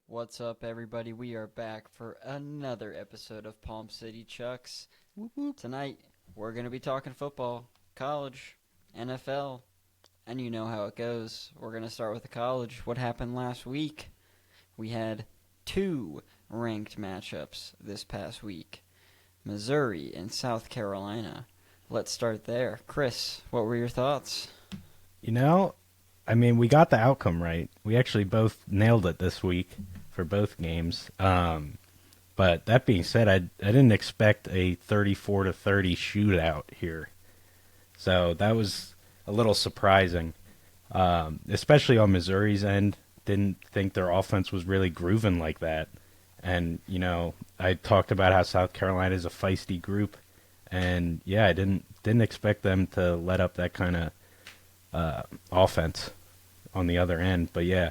What's up, everybody? We are back for another episode of Palm City Chucks. Whoop, whoop. Tonight, we're going to be talking football, college, NFL, and you know how it goes. We're going to start with the college. What happened last week? We had two ranked matchups this past week, Missouri and South Carolina. Let's start there. Kris, what were your thoughts? We got the outcome right. We actually both nailed it this week for both games. But that being said, I didn't expect a 34-30 shootout here. So that was a little surprising, especially on Missouri's end. Didn't think their offense was really grooving like that. And, I talked about how South Carolina is a feisty group. And, yeah, I didn't expect them to let up that kind of offense on the other end. But yeah,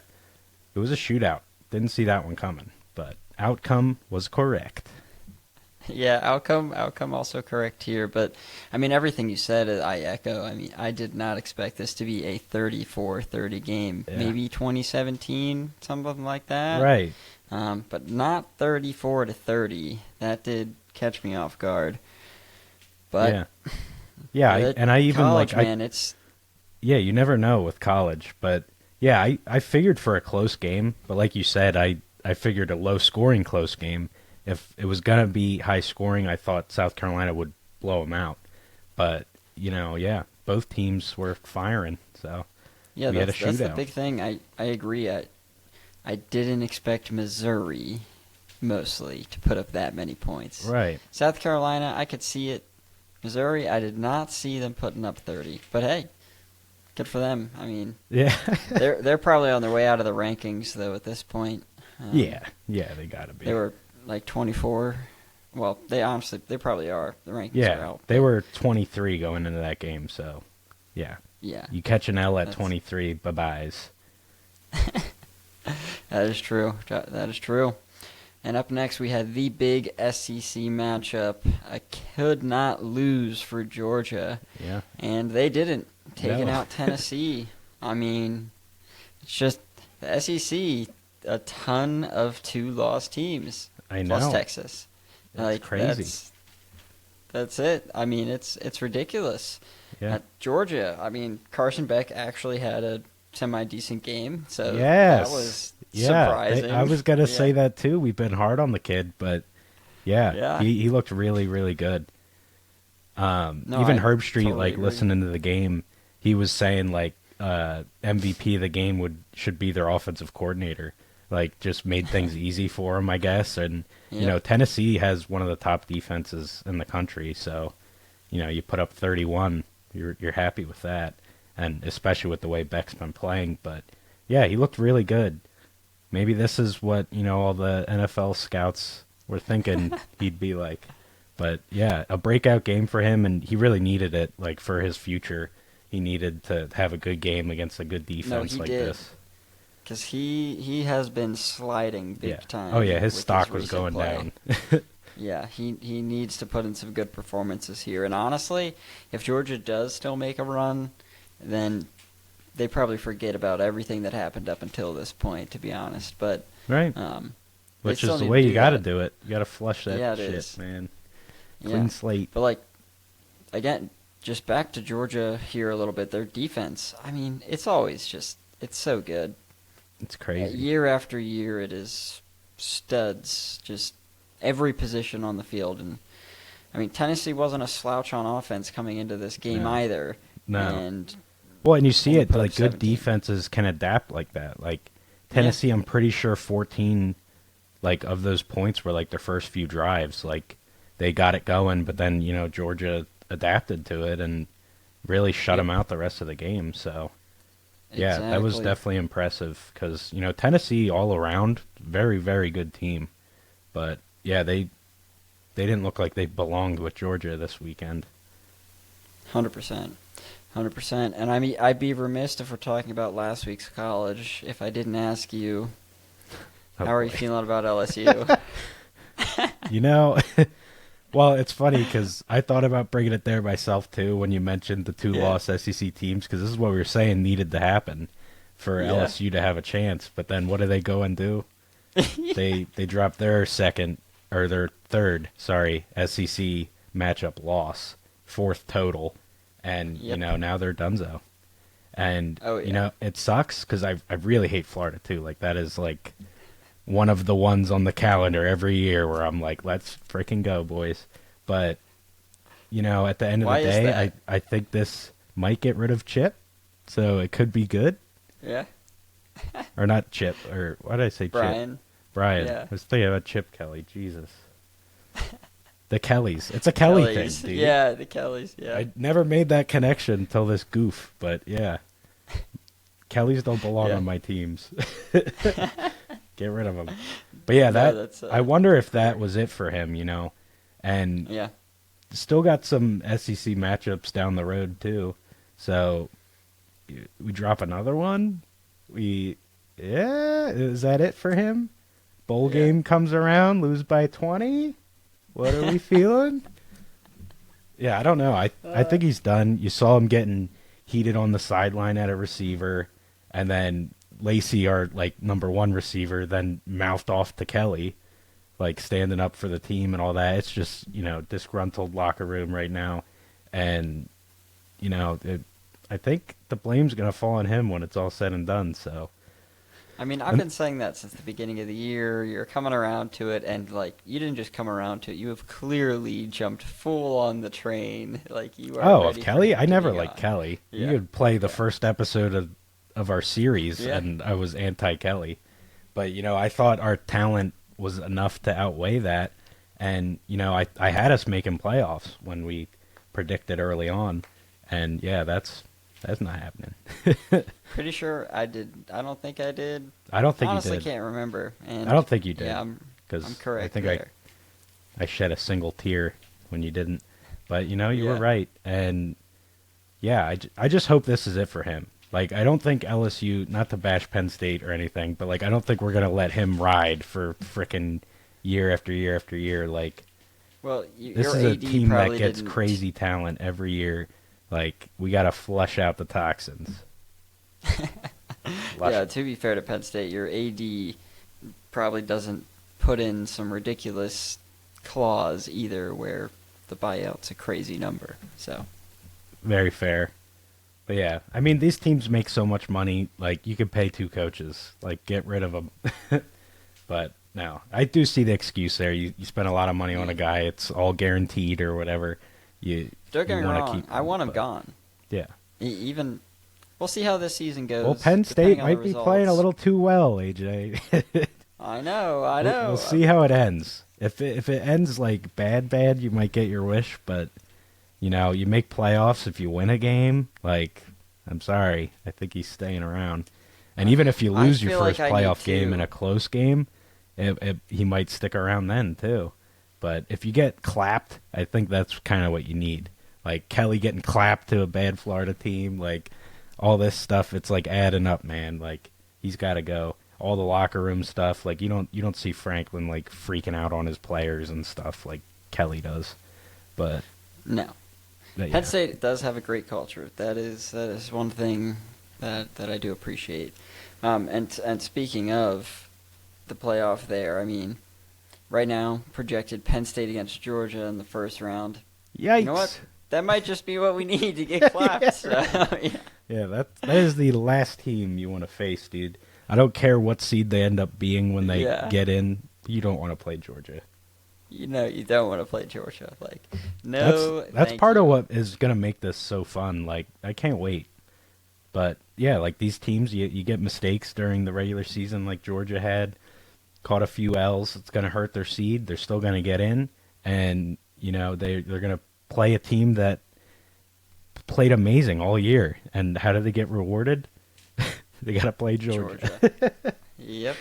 it was a shootout. Didn't see that one coming, but outcome was correct. Yeah, outcome also correct here, but everything you said I echo. I did not expect this to be a 34-30 game. Yeah. Maybe 2017, something like that. Right. But not 34-30. That did catch me off guard. But yeah, and I even college, like man, it's yeah, you never know with college, but yeah, I figured for a close game, but like you said, I figured a low scoring close game. If it was gonna be high scoring, I thought South Carolina would blow them out. But both teams were firing, so yeah, we had a that's the shootout. big thing. I agree. I didn't expect Missouri mostly to put up that many points. Right. South Carolina, I could see it. Missouri, I did not see them putting up 30. But hey, good for them. Yeah. they're probably on their way out of the rankings though at this point. Yeah, they gotta be. They were like 24. Well, they probably are. The rankings are Yeah, out. they were 23 going into that game, so yeah. Yeah. You catch an L at That's- 23, bye-byes. That is true. That is true. And up next, we had the big SEC matchup. I could not lose for Georgia. Yeah. And they didn't. Taking No. out Tennessee. It's just the SEC, a ton of two-loss teams. I know. Plus Texas. That's crazy. That's it. It's ridiculous. Yeah. Georgia, Carson Beck actually had a semi-decent game, so Yes. that was Yeah, surprising. I was going to say Yeah. that too. We've been hard on the kid, but Yeah. he looked really, really good. No, Even I Herb Street, totally agree. listening to the game, he was saying, MVP of the game should be their offensive coordinator. Just made things easy for him, I guess. And, Yep. Tennessee has one of the top defenses in the country, so, you put up 31, you're happy with that. And especially with the way Beck's been playing. But, yeah, he looked really good. Maybe this is what, all the NFL scouts were thinking he'd be like. But, yeah, a breakout game for him, and he really needed it, for his future. He needed to have a good game against a good defense he like did. this. Because he has been sliding big Yeah. time. Oh, yeah, his with stock was recent going play. down. Yeah, he needs to put in some good performances here. And honestly, if Georgia does still make a run, then they probably forget about everything that happened up until this point, to be honest. But Right. they Which still is the need way to you do got to that. do it. You got to flush that Yeah, it shit, is. man. Yeah. Clean slate. But again, just back to Georgia here a little bit. Their defense, it's always it's so good. It's crazy. Year after year, it is studs, just every position on the field. And Tennessee wasn't a slouch on offense coming into this game No. either. No. And Well, and you see only it, put up good 17. defenses can adapt like that. Tennessee, I'm pretty sure 14, of those points were, their first few drives. They got it going, but then, Georgia adapted to it and really shut them out the rest of the game. So, yeah, that was Exactly. definitely impressive because, Tennessee all around, very, very good team. But, yeah, they didn't look like they belonged with Georgia this weekend. 100%. 100%. And I'd be remiss if we're talking about last week's college if I didn't ask you, Oh, how are you boy. feeling about LSU? Well, it's funny because I thought about bringing it there myself too when you mentioned the two lost SEC teams because this is what we were saying needed to happen for LSU to have a chance. But then what do they go and do? They dropped their third, SEC matchup loss, fourth total, and Yep. now they're donezo. And Oh, yeah. it sucks because I really hate Florida too. Like that is like one of the ones on the calendar every year where I'm like, let's freaking go, boys. But at the end of Why the is day, that? I think this might get rid of Chip, so it could be good. Yeah. Or not Chip, or why did I say Chip? Brian. Brian. Yeah. I was thinking about Chip Kelly. Jesus. The Kellys. It's a Kelly Kellys. thing, dude. Yeah, the Kellys. Yeah. I never made that connection until this goof, but yeah. Kellys don't belong Yeah. on my teams. Get rid of them. But yeah, No, that's, I wonder if that was it for him, and Yeah. still got some SEC matchups down the road too. So we drop another one. Is that it for him? Bowl Yeah. game comes around, lose by 20. What are we feeling? Yeah, I don't know. I think he's done. You saw him getting heated on the sideline at a receiver, and then Lacey, our like number one receiver, then mouthed off to Kelly, like standing up for the team and all that. It's just disgruntled locker room right now, and I think the blame's gonna fall on him when it's all said and done. So I mean, I've been saying that since the beginning of the year. You're coming around to it, and like you didn't just come around to it. You have clearly jumped full on the train. Like you are. of ready for Kelly, him I to never be liked gone. Kelly. Yeah. You could play the first episode of our series, Yeah. and I was anti-Kelly. But I thought our talent was enough to outweigh that, and I had us making playoffs when we predicted early on, and yeah, that's not happening. Pretty sure I did. I don't think I did. I don't think Honestly, you did. can't remember. And I don't think you did. Yeah, I'm because correct I think there. I shed a single tear when you didn't. But you Yeah. were right, and yeah, I just hope this is it for him. Like I don't think LSU, not to bash Penn State or anything, but like I don't think we're gonna let him ride for frickin' year after year after year. Like Well, this your is a AD team that probably gets didn't. crazy talent every year. Like we gotta flush out the toxins. Yeah, to be fair to Penn State, your AD probably doesn't put in some ridiculous clause either, where the buyout's a crazy number. So Very fair. But yeah, I mean, these teams make so much money. Like, you could pay two coaches. Like, get rid of them. But no, I do see the excuse there. You spend a lot of money on a guy. It's all guaranteed or whatever. don't get me wanna wrong, keep I want him but- gone. Yeah. Even we'll see how this season goes. Well, Penn State depending on the might be playing a results. little too well, AJ. I know. We'll see how it ends. If it ends like bad, you might get your wish. But you make playoffs if you win a game. Like, I'm sorry, I think he's staying around. And even if you I lose your feel first like I need playoff game to. in a close game, he might stick around then too. But if you get clapped, I think that's kind of what you need. Like Kelly getting clapped to a bad Florida team, like all this stuff. It's like adding up, man. Like he's got to go. All the locker room stuff, like you don't see Franklin like freaking out on his players and stuff like Kelly does. But No. yeah. Penn State does have a great culture. That is one thing that I do appreciate. And speaking of the playoff there, I mean, right now projected Penn State against Georgia in the first round. Yikes. You know what? That might just be what we need to get clapped. Yeah, So, yeah. Yeah, that is the last team you want to face, dude. I don't care what seed they end up being when they Yeah. get in. You don't want to play Georgia. You don't want to play Georgia. Like, no. That's thank part you. of what is gonna make this so fun. Like, I can't wait. But yeah, like these teams, you get mistakes during the regular season, like Georgia had, caught a few L's. It's gonna hurt their seed. They're still gonna get in, and they're gonna play a team that played amazing all year. And how do they get rewarded? They gotta play Georgia. Yep.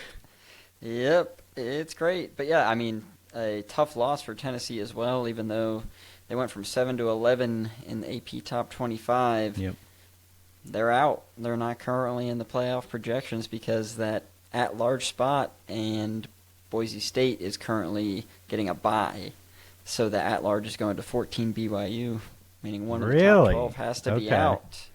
It's great. But yeah, I mean, a tough loss for Tennessee as well, even though they went from 7 to 11 in the AP Top 25. Yep. They're out. They're not currently in the playoff projections because that at-large spot, and Boise State is currently getting a bye. So the at-large is going to 14 BYU, meaning one of the top Really? 12 has to be Okay. out.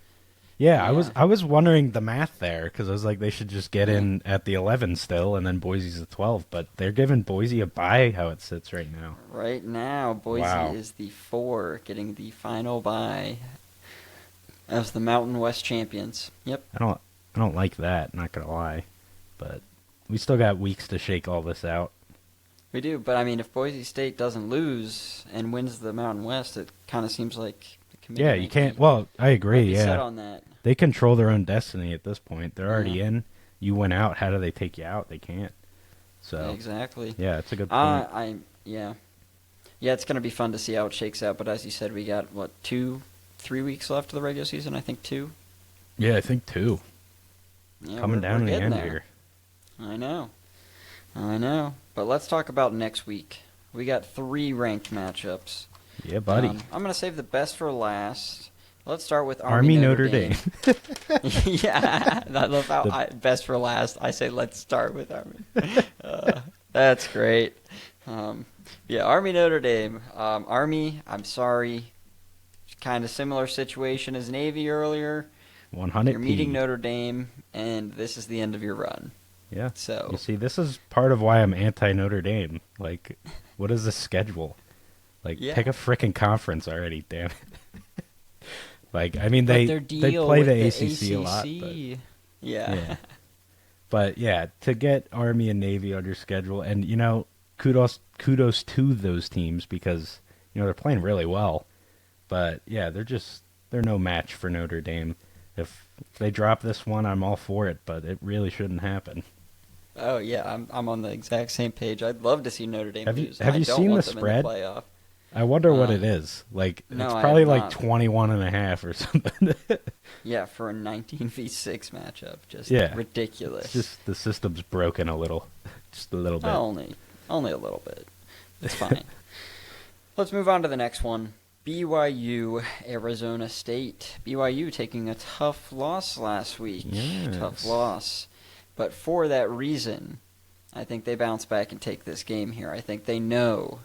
Yeah, I was wondering the math there because I was like they should just get in at the 11 still, and then Boise's the 12. But they're giving Boise a bye how it sits right now. Right now, Boise is the 4, getting the final bye as the Mountain West champions. Yep. I don't like that. Not gonna lie, but we still got weeks to shake all this out. We do, but I mean, if Boise State doesn't lose and wins the Mountain West, it kind of seems like the committee. Yeah, you can't. Well, I agree. Yeah, set on that. They control their own destiny at this point. They're already in. You went out. How do they take you out? They can't. So exactly. Yeah, it's a good point. Yeah, it's going to be fun to see how it shakes out. But as you said, we got 2-3 weeks left of the regular season. I think 2. Yeah, I think 2. Yeah, Coming down to the end there. here. I know. But let's talk about next week. We got 3 ranked matchups. Yeah, buddy. I'm going to save the best for last. Let's start with Army Notre Dame. Yeah, I love how best for last. I say let's start with Army. That's great. Army Notre Dame. Army, I'm sorry. Kind of similar situation as Navy earlier. 100. You're meeting Notre Dame, and this is the end of your run. Yeah. So you see, this is part of why I'm anti Notre Dame. Like, what is the schedule? Like, pick a frickin' conference already, damn it. Like, I mean, they play the ACC a lot. But, yeah. But, yeah, to get Army and Navy on your schedule, and, you know, kudos to those teams because, you know, they're playing really well. But, yeah, they're no match for Notre Dame. If they drop this one, I'm all for it, but it really shouldn't happen. Oh, yeah, I'm on the exact same page. I'd love to see Notre Dame lose. Have you seen the spread? I wonder what it is. Like, it's probably like 21.5 or something. Yeah, for a 19v6 matchup. Just ridiculous. It's just the system's broken a little. Just a little bit. Only a little bit. It's fine. Let's move on to the next one. BYU, Arizona State. BYU taking a tough loss last week. Yes. Tough loss. But for that reason, I think they bounce back and take this game here. I think they know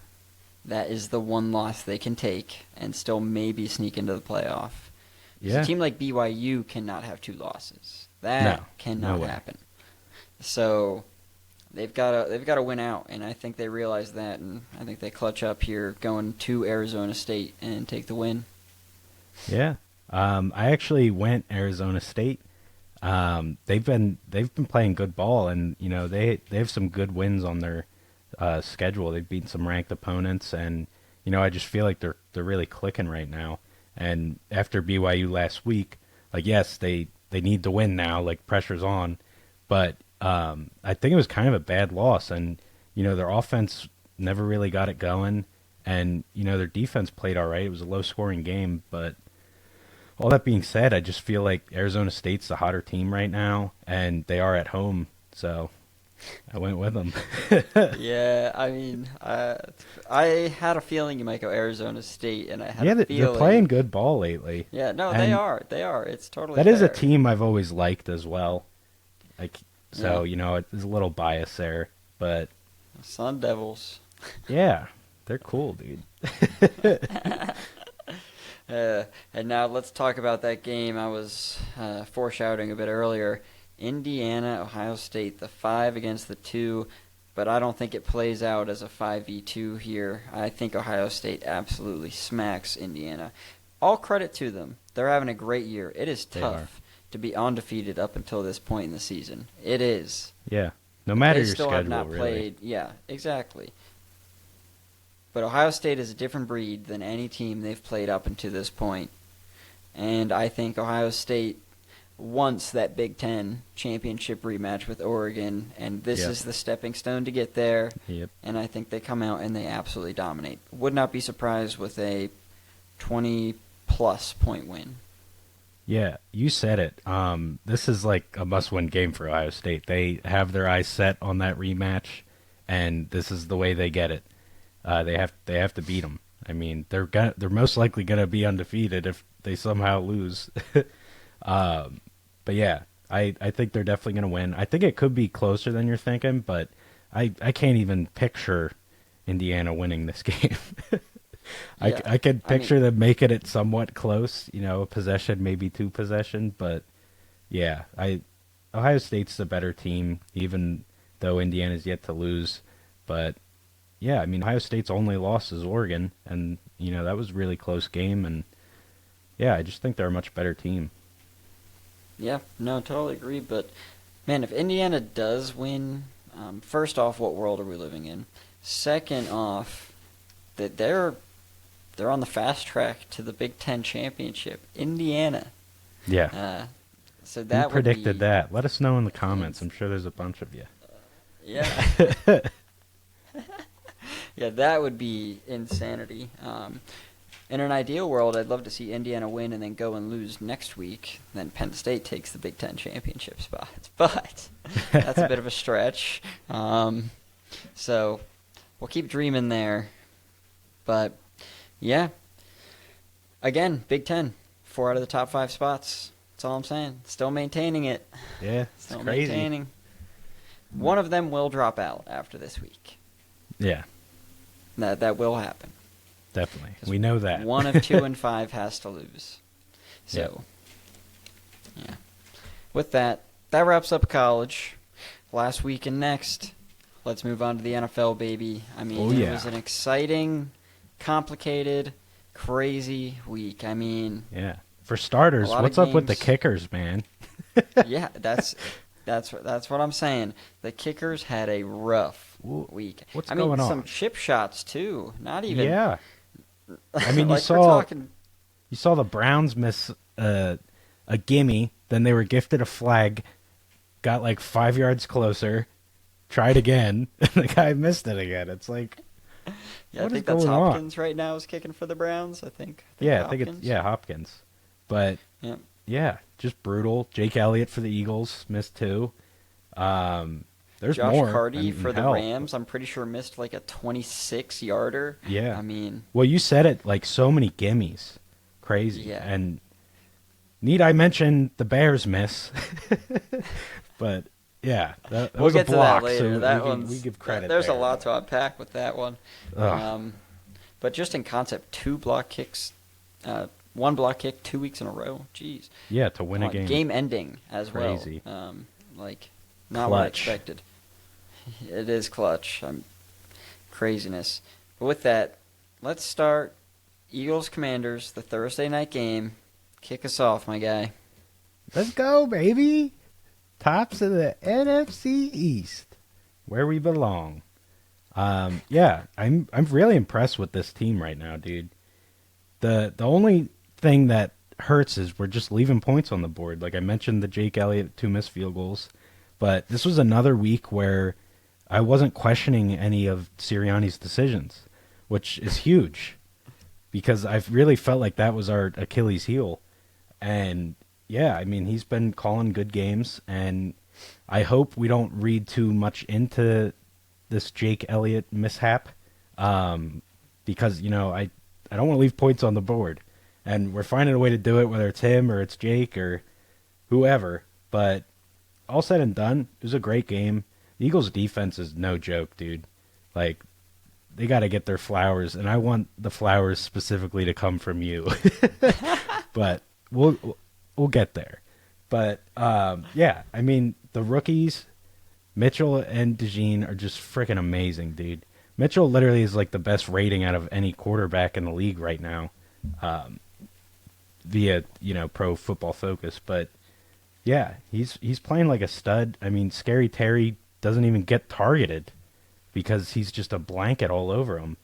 that is the one loss they can take and still maybe sneak into the playoff. Yeah. A team like BYU cannot have 2 losses. That cannot happen. So they've got to win out, and I think they realize that, and I think they clutch up here going to Arizona State and take the win. Yeah. I actually went Arizona State. They've been playing good ball, and you know they have some good wins on their schedule. They've beaten some ranked opponents, and you know I just feel like they're really clicking right now. And after BYU last week, like yes, they need to win now. Like pressure's on, but I think it was kind of a bad loss, and you know their offense never really got it going, and you know their defense played all right. It was a low scoring game, but all that being said, I just feel like Arizona State's the hotter team right now, and they are at home, so I went with them. Yeah, I mean, I had a feeling you might go Arizona State, and I had a feeling... they're playing good ball lately. Yeah, no, they are. It's totally That fair. is a team I've always liked as well. Like, so, you know, there's a little bias there, but... Sun Devils. Yeah, they're cool, dude. And now let's talk about that game I was foreshadowing a bit earlier. Indiana, Ohio State, the 5 against the 2, but I don't think it plays out as a 5v2 here. I think Ohio State absolutely smacks Indiana. All credit to them. They're having a great year. It is tough to be undefeated up until this point in the season. It is. Yeah, no matter your schedule, have not really. Played. Yeah, exactly. But Ohio State is a different breed than any team they've played up until this point. And I think Ohio State wants that Big Ten championship rematch with Oregon, and this is the stepping stone to get there. Yep. And I think they come out and they absolutely dominate. Would not be surprised with a 20-plus point win. Yeah, you said it. This is like a must-win game for Ohio State. They have their eyes set on that rematch, and this is the way they get it. They have to beat them. I mean, they're most likely gonna be undefeated if they somehow lose. But yeah, I think they're definitely gonna win. I think it could be closer than you're thinking, but I can't even picture Indiana winning this game. Yeah, I could I mean, picture them making it somewhat close, a possession, maybe two possession, but yeah, Ohio State's the better team, even though Indiana's yet to lose. But yeah, I mean, Ohio State's only loss is Oregon, and that was a really close game, and yeah, I just think they're a much better team. yeah, no, totally agree. But man, if Indiana does win, first off, what world are we living in? Second off, that they're on the fast track to the Big Ten championship. Indiana. Yeah. So Who that would predicted be, that? Let us know in the comments. I'm sure there's a bunch of you. yeah, yeah, that would be insanity. In an ideal world, I'd love to see Indiana win and then go and lose next week. Then Penn State takes the Big Ten championship spot. But that's a bit of a stretch. So we'll keep dreaming there. But yeah, again, Big Ten, 4 out of the top 5 spots. That's all I'm saying. Still maintaining it. Yeah, it's Still crazy. maintaining. One of them will drop out after this week. Yeah, That will happen. definitely. We know that. 1 of 2 and 5 has to lose. So, yeah. With that wraps up college. Last week and next, let's move on to the NFL, baby. I mean, it was an exciting, complicated, crazy week. I mean, yeah. For starters, what's up with the kickers, man? Yeah, that's what I'm saying. The kickers had a rough week. What's going on? Some chip shots too. Not even. Yeah. I mean, like you saw the Browns miss a gimme, then they were gifted a flag, got like 5 yards closer, tried again, and the guy missed it again. It's like, yeah, I think that's Hopkins right now is kicking for the Browns. I think I think it's Hopkins. But yeah, just brutal. Jake Elliott for the Eagles missed 2. There's Josh more. Hardy for the Rams, I'm pretty sure missed like a 26-yarder. Yeah. I mean, well, you said it, like so many gimmies. Crazy. Yeah. And need I mention the Bears miss? But yeah, that we'll was get a block, to that later. so we give credit. There's there. a lot to unpack with that one. But just in concept, 2 block kicks, 1 block kick 2 weeks in a row. Jeez. Yeah, to win a game. Game ending as Crazy. well. Not what I expected. It is clutch. Craziness. But with that, let's start Eagles Commanders, the Thursday night game. Kick us off, my guy. Let's go, baby. Tops of the NFC East, where we belong. Yeah, I'm really impressed with this team right now, dude. The only thing that hurts is we're just leaving points on the board. Like I mentioned, the Jake Elliott 2 missed field goals, but this was another week where I wasn't questioning any of Sirianni's decisions, which is huge because I've really felt like that was our Achilles heel. And yeah, I mean, he's been calling good games, and I hope we don't read too much into this Jake Elliott mishap because, I don't want to leave points on the board. And we're finding a way to do it, whether it's him or it's Jake or whoever. But all said and done, it was a great game. The Eagles' defense is no joke, dude. Like, they got to get their flowers, and I want the flowers specifically to come from you. But we'll get there. But, yeah, I mean, the rookies, Mitchell and DeJean, are just freaking amazing, dude. Mitchell literally is like the best rating out of any quarterback in the league right now, via Pro Football Focus. But yeah, he's playing like a stud. I mean, Scary Terry doesn't even get targeted because he's just a blanket all over him.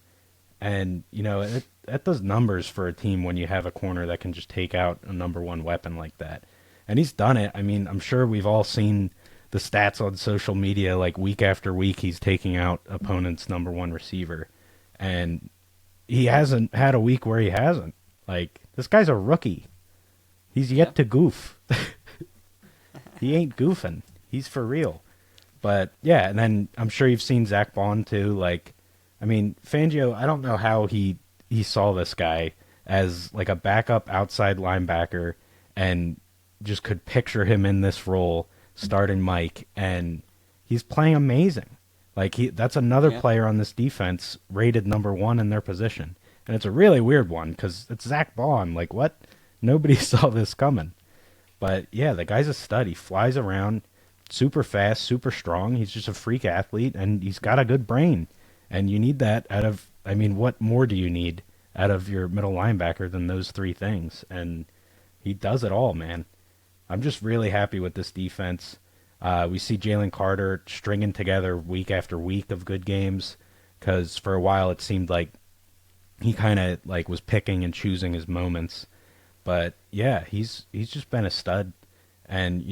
And that does numbers for a team when you have a corner that can just take out a number 1 weapon like that. And he's done it. I mean, I'm sure we've all seen the stats on social media, like week after week, he's taking out opponent's number 1 receiver. And he hasn't had a week where he hasn't. Like, this guy's a rookie. He's yet to goof. He ain't goofing. He's for real. But, yeah, and then I'm sure you've seen Zach Bond, too. Like, I mean, Fangio, I don't know how he saw this guy as, like, a backup outside linebacker and just could picture him in this role starting Mike, and he's playing amazing. Like, that's another player on this defense rated number 1 in their position. And it's a really weird one because it's Zach Bond. Like, what? Nobody saw this coming. But, yeah, the guy's a stud. He flies around super fast, super strong. He's just a freak athlete, and he's got a good brain. And you need that out of, I mean, what more do you need out of your middle linebacker than those three things? And he does it all, man. I'm just really happy with this defense. We see Jalen Carter stringing together week after week of good games because for a while it seemed like he kind of like was picking and choosing his moments. But yeah, he's just been a stud. And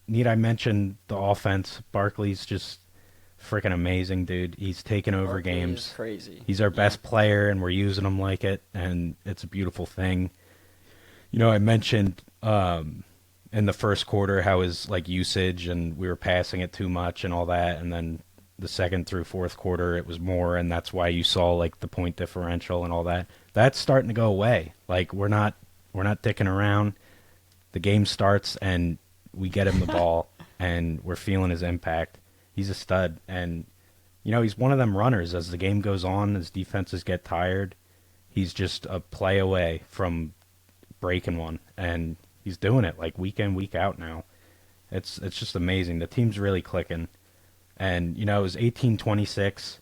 need I mention the offense? Barkley's just freaking amazing, dude. He's taken over Barkley games. is crazy. He's our best player, and we're using him like it, and it's a beautiful thing. I mentioned in the first quarter how his like usage and we were passing it too much and all that, and then the second through fourth quarter it was more, and that's why you saw like the point differential and all that. That's starting to go away. Like we're not dicking around. The game starts and we get him the ball and we're feeling his impact. He's a stud, and he's one of them runners. As the game goes on, as defenses get tired, he's just a play away from breaking one, and he's doing it like week in, week out now. It's just amazing. The team's really clicking. And, it was 18-26.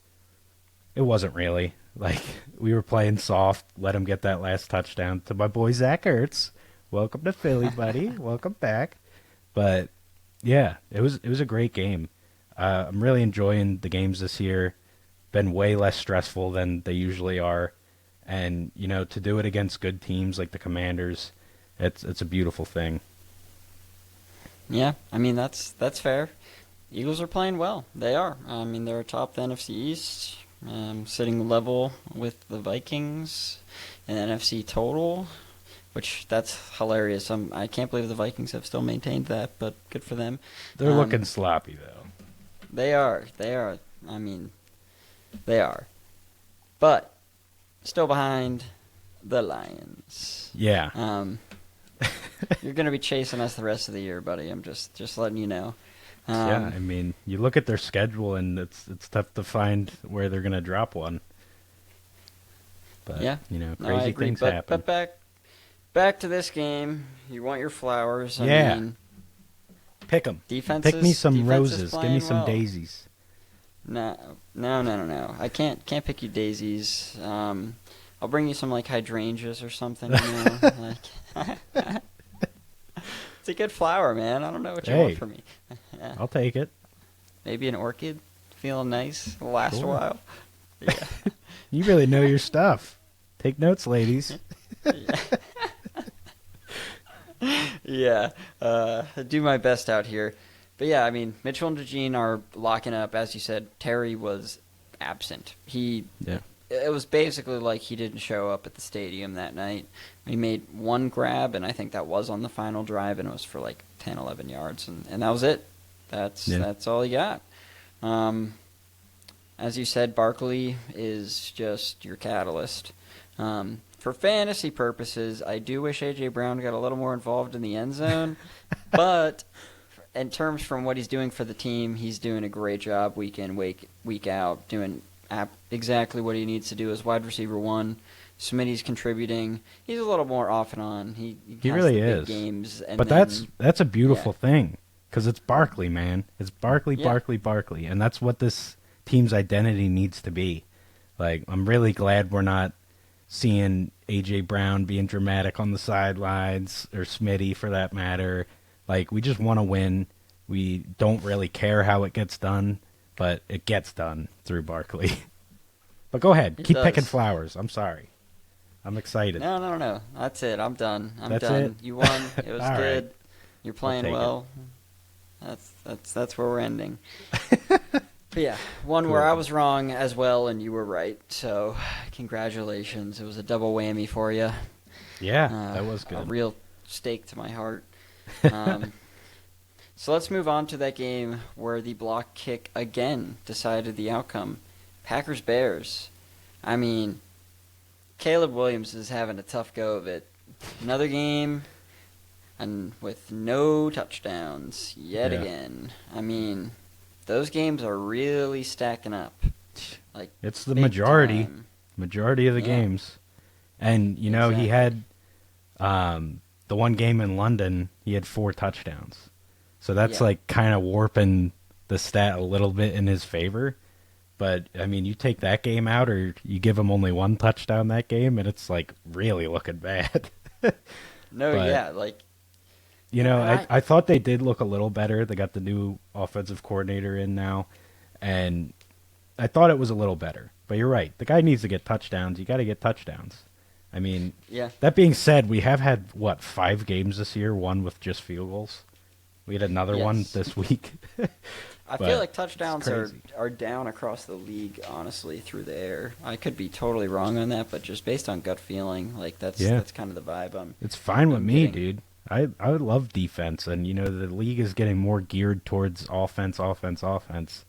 It wasn't really. Like, we were playing soft, let him get that last touchdown to my boy Zach Ertz. Welcome to Philly, buddy. Welcome back. But, yeah, it was a great game. I'm really enjoying the games this year. Been way less stressful than they usually are. And, to do it against good teams like the Commanders, it's a beautiful thing. Yeah, I mean, that's fair. Eagles are playing well. They are. I mean, they're atop the NFC East, sitting level with the Vikings in NFC total, which that's hilarious. I can't believe the Vikings have still maintained that, but good for them. They're looking sloppy, though. They are. I mean, they are. But still behind the Lions. Yeah. You're going to be chasing us the rest of the year, buddy. I'm just letting you know. Yeah, I mean, you look at their schedule, and it's tough to find where they're going to drop one. But, yeah. crazy things happen. But back to this game. You want your flowers. I Yeah. mean, Pick them. Defenses, Pick me some roses. Give me playing some well. daisies. No. I can't pick you daisies. I'll bring you some like hydrangeas or something. Like, it's a good flower, man. I don't know what you want from me. Yeah. I'll take it. Maybe an orchid, feeling nice, will last a while. Yeah. You really know your stuff. Take notes, ladies. Yeah. Do my best out here. But yeah, I mean, Mitchell and DeJean are locking up. As you said, Terry was absent. It was basically like he didn't show up at the stadium that night. He made one grab, and I think that was on the final drive, and it was for like 10, 11 yards, and that was it. That's all he got. As you said, Barkley is just your catalyst. For fantasy purposes, I do wish A.J. Brown got a little more involved in the end zone, but in terms from what he's doing for the team, he's doing a great job week in, week out, doing exactly what he needs to do as wide receiver one. Smitty's contributing. He's a little more off and on. He really the big is. games, but that's a beautiful thing because it's Barkley, man. It's Barkley, and that's what this team's identity needs to be. Like, I'm really glad we're not seeing A.J. Brown being dramatic on the sidelines, or Smitty for that matter. Like, we just want to win. We don't really care how it gets done, but it gets done through Barkley. But go ahead. Keep picking flowers. I'm sorry. I'm excited. No. That's it. I'm done. That's done. it? You won. It was good. Right. You're playing well. That's where we're ending. But yeah, one where I was wrong as well and you were right. So congratulations. It was a double whammy for you. Yeah, that was good. A real stake to my heart. So let's move on to that game where the block kick again decided the outcome. Packers-Bears. I mean, Caleb Williams is having a tough go of it. Another game and with no touchdowns yet again. I mean, those games are really stacking up. Like, it's the majority. Time. Majority of the games. And, you know, he Exactly. had the one game in London, he had 4 touchdowns. So that's Yeah. like kind of warping the stat a little bit in his favor. But, I mean, you take that game out or you give him only 1 touchdown that game, and it's like really looking bad. No, But, yeah, like, you know, and I thought they did look a little better. They got the new offensive coordinator in now, and I thought it was a little better. But you're right. The guy needs to get touchdowns. You got to get touchdowns. I mean, yeah, that being said, we have had, what, 5 games this year, one with just field goals? We had another one yes. this week. I feel But like it's touchdowns crazy. are down across the league, honestly, through the air. I could be totally wrong on that, but just based on gut feeling, like Yeah. that's kind of the vibe It's fine with I'm me, getting. dude. I would love defense, and you know the league is getting more geared towards offense, offense, offense,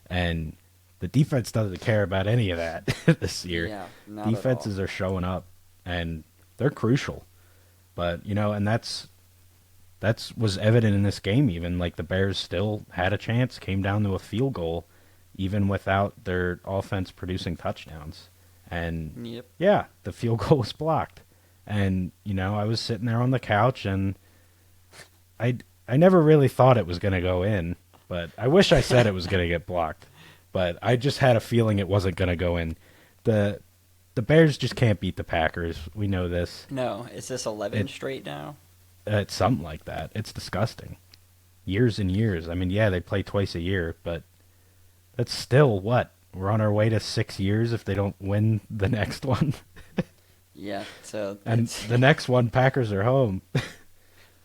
and the defense doesn't care about any of that this year. Yeah, not at all. Defenses are showing up, and they're crucial. But you know, and that's was evident in this game. Even like the Bears still had a chance, came down to a field goal, even without their offense producing touchdowns. And Yep. yeah, the field goal was blocked. And you know, I was sitting there on the couch, and I never really thought it was going to go in, but I wish I said it was going to get blocked. But I just had a feeling it wasn't going to go in. The the Bears just can't beat the Packers. We know this. No, is this 11 It straight now? It's something like that. It's disgusting. Years and years. I mean, yeah, they play twice a year, but that's still what? We're on our way to 6 years if they don't win the next one. Yeah, so And it's the next one, Packers are home.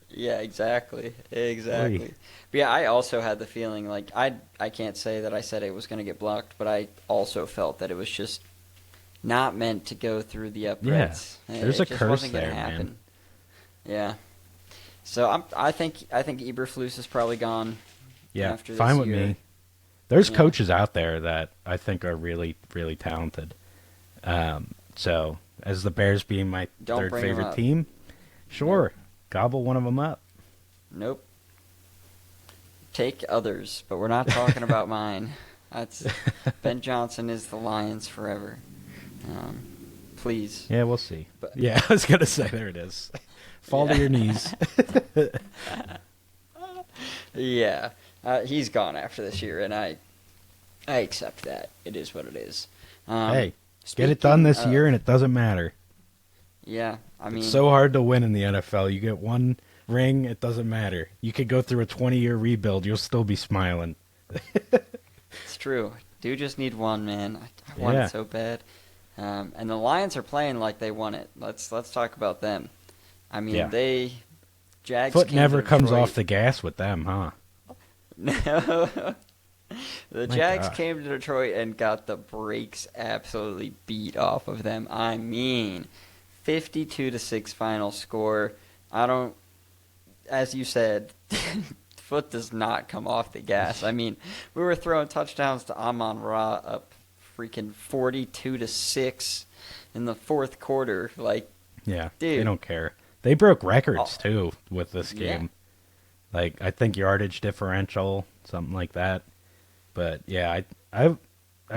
yeah, exactly, Oy. exactly. But yeah, I also had the feeling like I can't say that I said it was going to get blocked, but I also felt that it was just not meant to go through the Yeah, uprights. there's It a just curse wasn't gonna there, man. happen. Yeah. So I think Eberflus is probably gone Yeah, after this fine with year. me. There's Yeah. coaches out there that I think are really, really talented. So, as the Bears being my Don't third bring 'em favorite up. team, sure, gobble one of them up. Nope. Take others, but we're not talking about mine. That's Ben Johnson is the Lions forever. Please. Yeah, we'll see. But Yeah, I was gonna say there it is. Fall to Yeah. your knees. Yeah, he's gone after this year, and I accept that. It is what it is. Hey, get it done this speaking year, of- and it doesn't matter. Yeah, I mean, It's so hard to win in the NFL. You get one ring, it doesn't matter. You could go through a 20-year rebuild, you'll still be smiling. it's true. Do just need one, man. I want Yeah. it so bad. And the Lions are playing like they want it. Let's talk about them. I mean, Yeah. Jags Foot came never to comes Detroit. off the gas with them, huh? No. The My Jags gosh. came to Detroit and got the brakes absolutely beat off of them. I mean, 52-6 final score. I don't, as you said, foot does not come off the gas. I mean, we were throwing touchdowns to Amon-Ra up freaking 42-6 in the fourth quarter. Like, Yeah, dude. they don't care. They broke records Oh. too with this Yeah. game. Like I think yardage differential, something like that. But yeah, I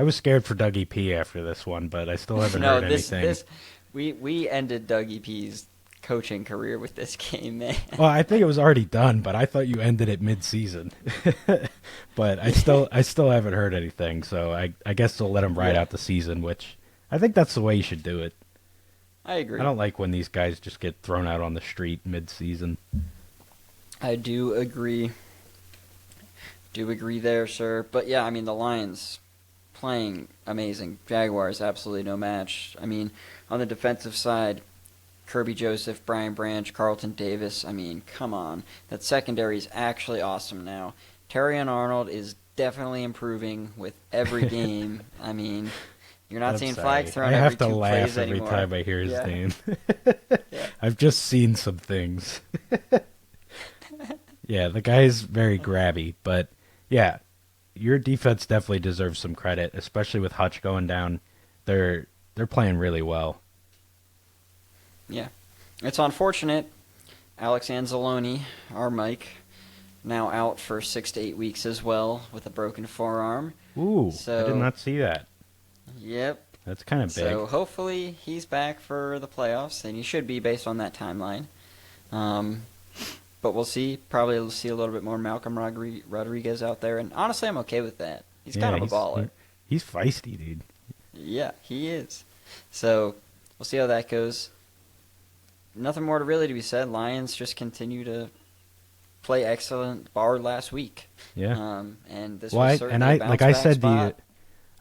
was scared for Dougie P after this one, but I still haven't no, heard this anything. this we ended Dougie P's coaching career with this game, man. Well, I think it was already done, but I thought you ended it mid-season. But I still haven't heard anything, so I guess they'll let him ride Yeah. out the season, which I think that's the way you should do it. I agree. I don't like when these guys just get thrown out on the street mid-season. I do agree. Do agree there, sir. But yeah, I mean the Lions playing amazing. Jaguars absolutely no match. I mean, on the defensive side, Kirby Joseph, Brian Branch, Carlton Davis. I mean, come on. That secondary is actually awesome now. Terrion Arnold is definitely improving with every game. I mean, you're not I'm seeing sorry. flags thrown I every have to two laugh plays every anymore. time I hear his Yeah. name. Yeah. I've just seen some things. Yeah, the guy's very grabby, but yeah, your defense definitely deserves some credit, especially with Hutch going down. They're playing really well. Yeah. It's unfortunate. Alex Anzalone, our Mike, now out for 6 to 8 weeks as well with a broken forearm. Ooh, I So- did not see that. Yep. That's kind of big. So hopefully he's back for the playoffs, and he should be based on that timeline. But we'll see. Probably we'll see a little bit more Malcolm Rodriguez out there, and honestly, I'm okay with that. He's kind of a baller. He's feisty, dude. Yeah, he is. So we'll see how that goes. Nothing more to be said. Lions just continue to play excellent, barred last week. Yeah. And this was certainly a bounce I back said spot.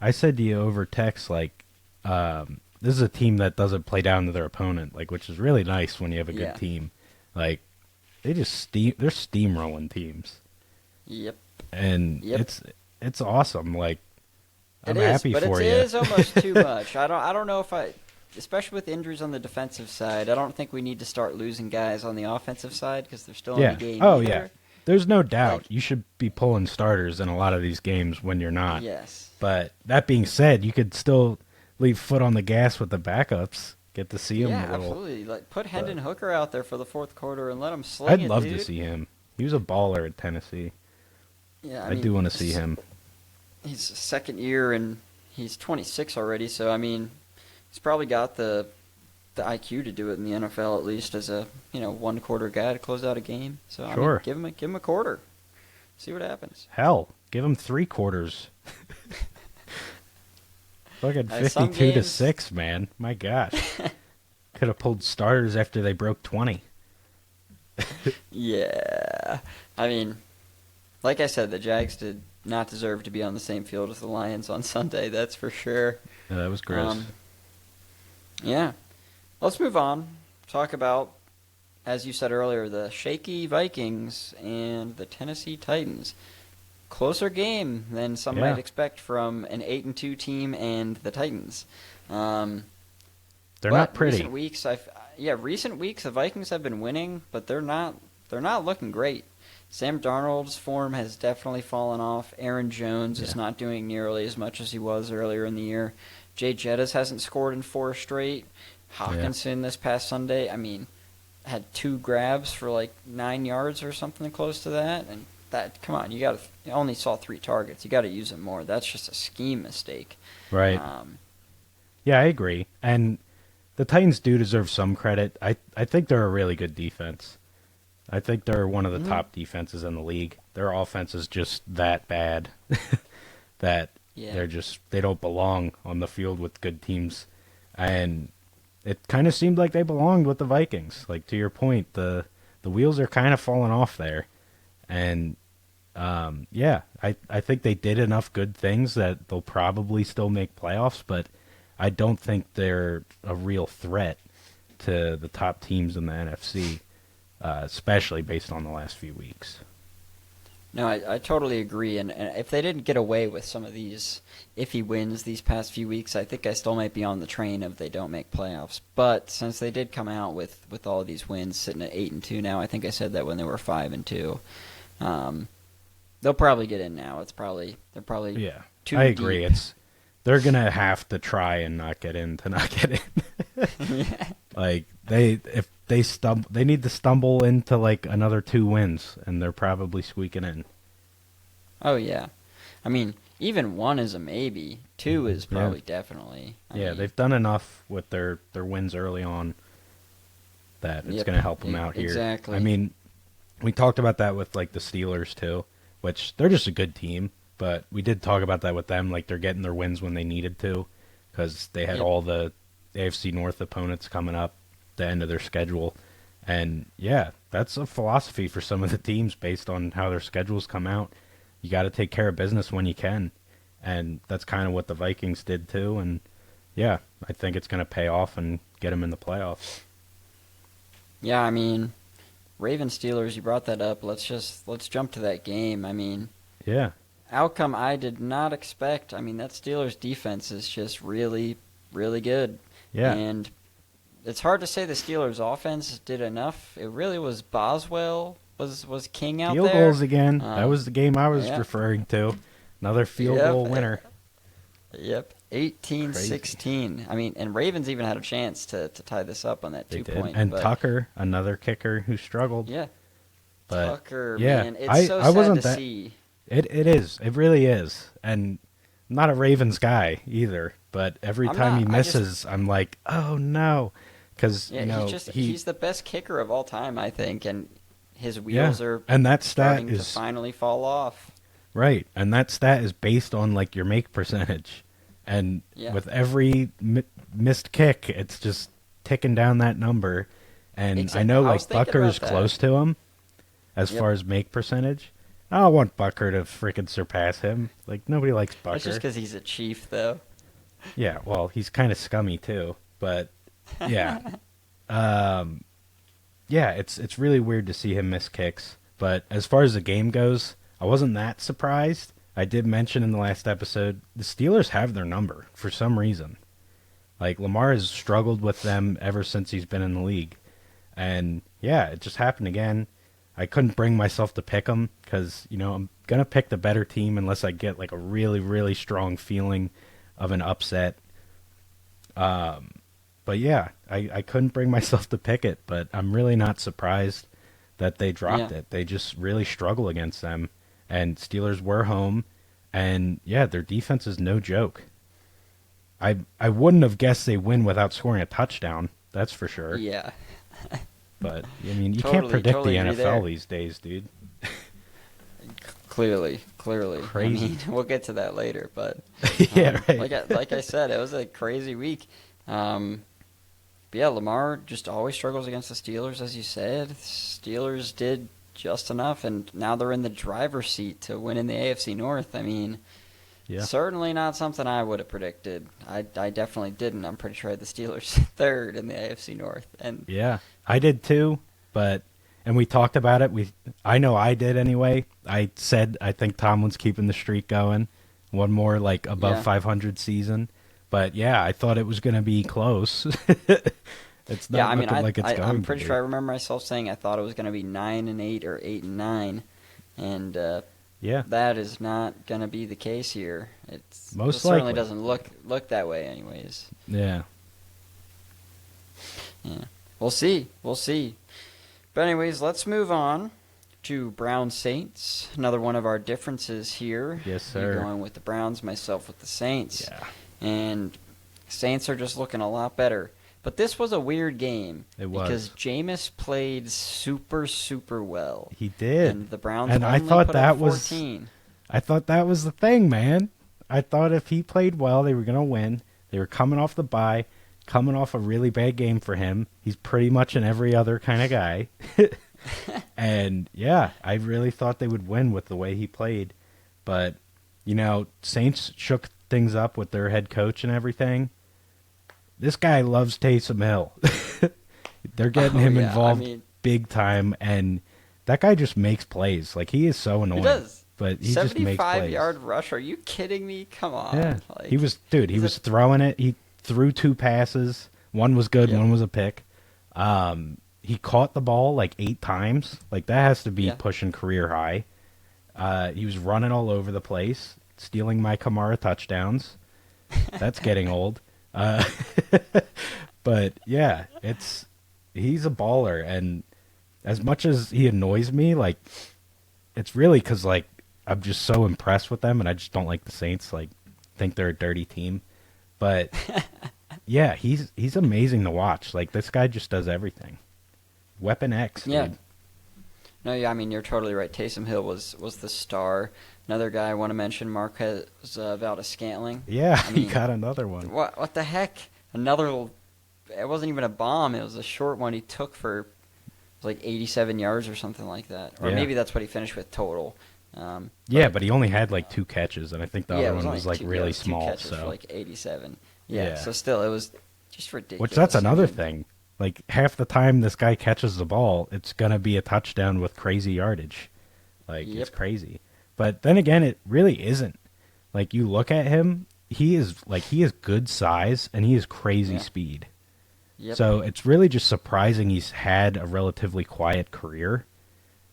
I said to you over text, like, this is a team that doesn't play down to their opponent, like, which is really nice when you have a good team. Like, they're steamrolling teams. Yep. And it's awesome. Like, I'm happy but for it you. is almost too much. I don't know if especially with injuries on the defensive side, I don't think we need to start losing guys on the offensive side because they're still in the game. Oh, either. yeah. There's no doubt. You should be pulling starters in a lot of these games when you're not. Yes. But that being said, you could still leave foot on the gas with the backups. Get to see him a little. Yeah, absolutely. Like, put Hendon Hooker out there for the fourth quarter and let him sling it, I'd love dude. to see him. He was a baller at Tennessee. Yeah, I do want to see him. He's second year, and he's 26 already, so, I mean, he's probably got the IQ to do it in the NFL, at least as a one-quarter guy to close out a game. So sure. I mean, give him a quarter. See what happens. Hell, give him 3 quarters. Fucking 52-6, man. My gosh. Could have pulled starters after they broke 20. Yeah. I mean, like I said, the Jags did not deserve to be on the same field as the Lions on Sunday, that's for sure. Yeah, that was gross. Yeah. Let's move on. Talk about, as you said earlier, the shaky Vikings and the Tennessee Titans. Closer game than some might expect from an 8-2 team and the Titans. They're not pretty. Recent weeks the Vikings have been winning, but they're not looking great. Sam Darnold's form has definitely fallen off. Aaron Jones is not doing nearly as much as he was earlier in the year. Jay Jettis hasn't scored in 4 straight. Hawkinson this past Sunday, I mean, had 2 grabs for like 9 yards or something close to that, and come on, you only saw 3 targets. You got to use them more. That's just a scheme mistake. Right. Yeah, I agree. And the Titans do deserve some credit. I think they're a really good defense. I think they're one of the top defenses in the league. Their offense is just that bad that they don't belong on the field with good teams. And it kind of seemed like they belonged with the Vikings. Like, to your point, the wheels are kind of falling off there. And, I think they did enough good things that they'll probably still make playoffs, but I don't think they're a real threat to the top teams in the NFC, especially based on the last few weeks. No, I totally agree. And if they didn't get away with some of these iffy wins these past few weeks, I think I still might be on the train if they don't make playoffs. But since they did come out with all of these wins, sitting at 8-2 now, I think I said that when they were 5-2. They'll probably get in now. They're probably too I agree. deep. They're gonna have to try and not get in to not get in. Like they need to stumble into like another 2 wins, and they're probably squeaking in. Oh yeah, I mean even 1 is a maybe. 2 is probably definitely. I mean, they've done enough with their wins early on that it's going to help them out here. Exactly. I mean, we talked about that with like the Steelers too, which they're just a good team. But we did talk about that with them, like they're getting their wins when they needed to, because they had all the AFC North opponents coming up the end of their schedule. And that's a philosophy for some of the teams based on how their schedules come out. You got to take care of business when you can, and that's kind of what the Vikings did too. And I think it's going to pay off and get them in the playoffs. Yeah, I mean, Ravens Steelers, you brought that up. Let's jump to that game. I mean, outcome I did not expect. I mean, that Steelers defense is just really, really good. Yeah. And it's hard to say the Steelers offense did enough. It really was Boswell was king out there. Field goals again. That was the game I was referring to. Another field goal winner. Yep. 18-16. I mean, and Ravens even had a chance to tie this up on that 2-point. And Tucker, another kicker who struggled. Yeah. But, Tucker, man, it's so I sad wasn't to see. It is. It really is. And not a Ravens guy either, but every I'm time not. he misses, I'm like, oh no, because Yeah, he's the best kicker of all time, I think, and his yeah, wheels are and that stat starting to is finally fall off. right, and that stat is based on like your make percentage, and Yeah, with every missed kick, it's just ticking down that number, and I exactly. know I was like thinking Bucker about is that. close to him as Yep. far as make percentage. I don't want Bucker to freaking surpass him. Like nobody likes That's just Bucker. because he's a Chief, though. Yeah, well, he's kind of scummy too, but yeah, um, yeah, it's really weird to see him miss kicks. But as far as the game goes, I wasn't that surprised. I did mention in the last episode the Steelers have their number for some reason. Like Lamar has struggled with them ever since he's been in the league, and yeah, it just happened again. I couldn't bring myself to pick them because I'm gonna pick the better team unless I get like a really really strong feeling of an upset. But yeah, I couldn't bring myself to pick it, but I'm really not surprised that they dropped Yeah. it. They just really struggle against them, and Steelers were home, and yeah, their defense is no joke. I wouldn't have guessed they win without scoring a touchdown. That's for sure. Yeah. But I mean, you can't Totally, predict totally the agree NFL there. these days, dude. Clearly, clearly. Crazy. I mean, we'll get to that later, but Yeah, right. like I said, it was a crazy week. But yeah, Lamar just always struggles against the Steelers, as you said. Steelers did just enough, and now they're in the driver's seat to win in the AFC North. I mean, Yeah. certainly not something I would have predicted. I definitely didn't. I'm pretty sure I had the Steelers third in the AFC North, and Yeah, I did too, and we talked about it. I know I did anyway. I said I think Tomlin's keeping the streak going, one more like above yeah. 500 season. But yeah, I thought it was going to be close. It's Yeah, not I mean, looking like it's I'm going to pretty be. sure I remember myself saying I thought it was going to be 9-8 or 8-9, and Yeah, that is not going to be the case here. It most certainly likely. doesn't look that way, anyways. Yeah, Yeah, we'll see. We'll see. But anyways, let's move on to Browns Saints. Another one of our differences here. yes, You sir. going with the Browns, myself with the Saints, Yeah, and Saints are just looking a lot better. But this was a weird game it was. because Jameis played super well, He did, and the Browns and only I thought put that up was 14. I thought that was the thing, man. I thought if he played well, they were going to win. They were coming off the bye, coming off a really bad game for him. He's pretty much an every other kind of guy. And yeah, I really thought they would win with the way he played. But, Saints shook things up with their head coach and everything. This guy loves Taysom Hill. They're getting Oh, him yeah, I involved mean- big time, and that guy just makes plays. Like, he is so annoying. He does. But he just makes plays. 75-yard rush? Are you kidding me? Come on. Yeah, Like, he he's was throwing it. He threw 2 passes. One was good, Yep. one was a pick. He caught the ball like 8 times. Like that has to be Yeah. pushing career high. He was running all over the place, stealing my Kamara touchdowns. That's getting old. But yeah, he's a baller, and as much as he annoys me, like it's really because like I'm just so impressed with them, and I just don't like the Saints. Like, think they're a dirty team, but yeah, he's amazing to watch. Like this guy just does everything. Weapon X. Yeah. Dude. No, yeah, I mean, you're totally right. Taysom Hill was the star. Another guy I want to mention, Marquez Valdes-Scantling. Yeah, I he mean, got another one. What the heck? It wasn't even a bomb. It was a short one he took for like 87 yards or something like that. Or Yeah. maybe that's what he finished with total. Yeah, but he only had like 2 catches, and I think the yeah, it other was one only was like two, really yeah, it was small. Two catches So for like 87. Yeah, Yeah. so still, it was just ridiculous. which that's another I mean, thing. Like half the time this guy catches the ball, it's gonna be a touchdown with crazy yardage. Like it's Yep. crazy. But then again, it really isn't. Like you look at him, he is good size and he is crazy Yeah. speed. Yep. So it's really just surprising he's had a relatively quiet career.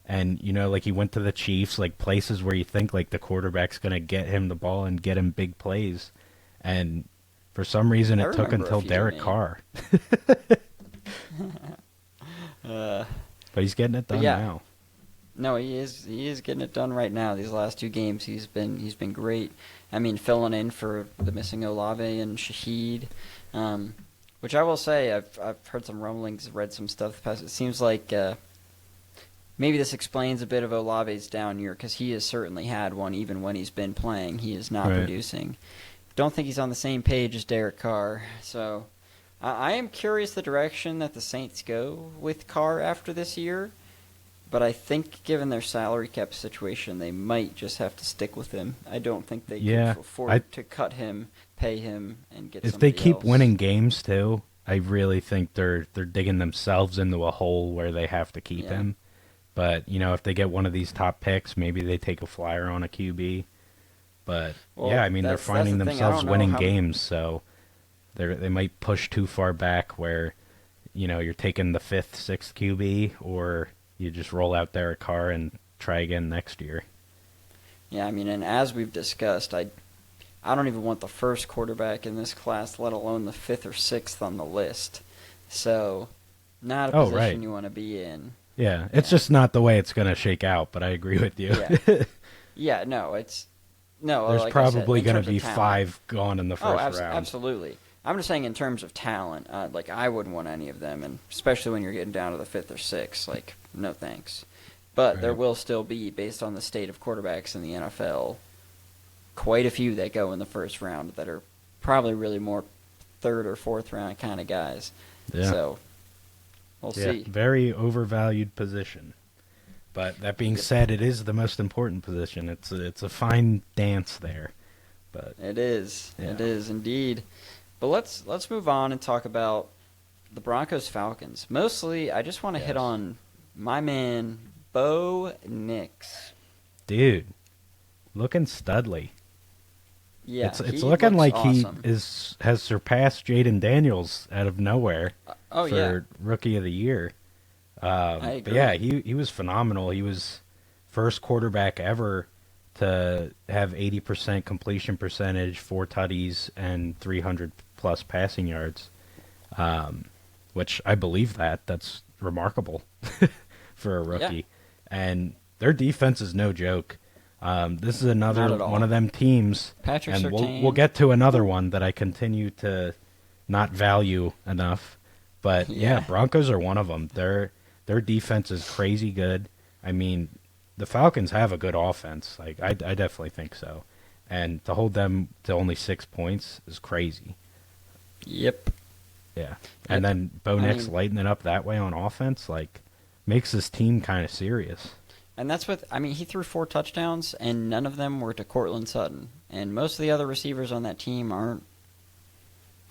And like he went to the Chiefs, like places where you think like the quarterback's gonna get him the ball and get him big plays, and for some reason I it took remember a until few, Derek man. Carr. Uh, But he's getting it done yeah. now. No, he is. He is getting it done right now. These last two games, he's been great. I mean, filling in for the missing Olave and Shaheed, which I will say, I've heard some rumblings, read some stuff. It seems like maybe this explains a bit of Olave's down year because he has certainly had one. Even when he's been playing, he is not producing. Don't think he's on the same page as Derek Carr. So I am curious the direction that the Saints go with Carr after this year. But I think, given their salary cap situation, they might just have to stick with him. I don't think they can afford to cut him, pay him, and get. If they keep else. winning games too, I really think they're digging themselves into a hole where they have to keep him. But if they get one of these top picks, maybe they take a flyer on a QB. But I mean, they're finding themselves winning games, so they might push too far back where you're taking the 5th, 6th QB, or you just roll out Derek Carr and try again next year. Yeah, I mean, and as we've discussed, I don't even want the first quarterback in this class, let alone the 5th or 6th on the list. So, not a position you want to be in. Yeah, it's just not the way it's going to shake out, but I agree with you. Yeah, no, it's... No, There's like probably going to be 5 gone in the first round. Absolutely. I'm just saying in terms of talent, like I wouldn't want any of them, and especially when you're getting down to the 5th or 6th, like, no thanks. But there will still be, based on the state of quarterbacks in the NFL, quite a few that go in the first round that are probably really more 3rd or 4th round kind of guys. Yeah. So, we'll see. Very overvalued position. But that being said, it is the most important position. It's a fine dance there. But it is. Yeah. It is indeed. But let's move on and talk about the Broncos-Falcons. Mostly, I just want to hit on my man, Bo Nix. Dude, looking studly. Yeah, it's looking like awesome. He has surpassed Jaden Daniels out of nowhere for Rookie of the Year. I agree. But yeah, he was phenomenal. He was first quarterback ever to have 80% completion percentage, 4 tutties, and 300-plus passing yards, which I believe that's remarkable for a rookie. Yeah. And their defense is no joke. This is another one of them teams, Patrick and Surtain. we'll get to another one that I continue to not value enough. But yeah, Broncos are one of them. Their defense is crazy good. I mean, the Falcons have a good offense. Like I definitely think so. And to hold them to only 6 points is crazy. Yep. Yeah. And then Bo Nix lighting it up that way on offense, like, makes this team kind of serious. And that's he threw 4 touchdowns, and none of them were to Cortland Sutton. And most of the other receivers on that team aren't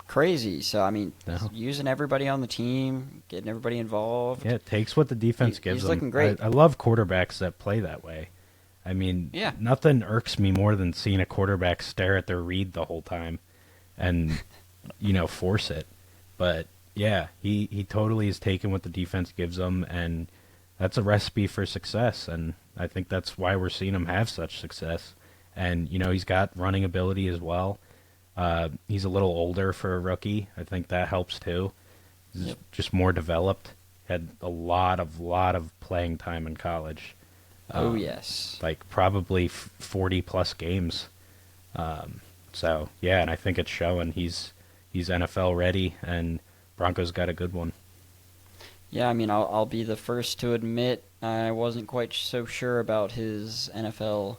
crazy. So, using everybody on the team, getting everybody involved. Yeah, it takes what the defense gives them. He's looking great. I love quarterbacks that play that way. I mean, nothing irks me more than seeing a quarterback stare at their read the whole time and, force it. But, yeah, he totally is taking what the defense gives him, and that's a recipe for success. And I think that's why we're seeing him have such success. And, he's got running ability as well. He's a little older for a rookie. I think that helps too. He's just more developed. Had a lot of playing time in college. Oh, yes. Like probably 40-plus games. So, yeah, and I think it's showing. He's NFL ready, and Broncos got a good one. Yeah, I'll be the first to admit I wasn't quite so sure about his NFL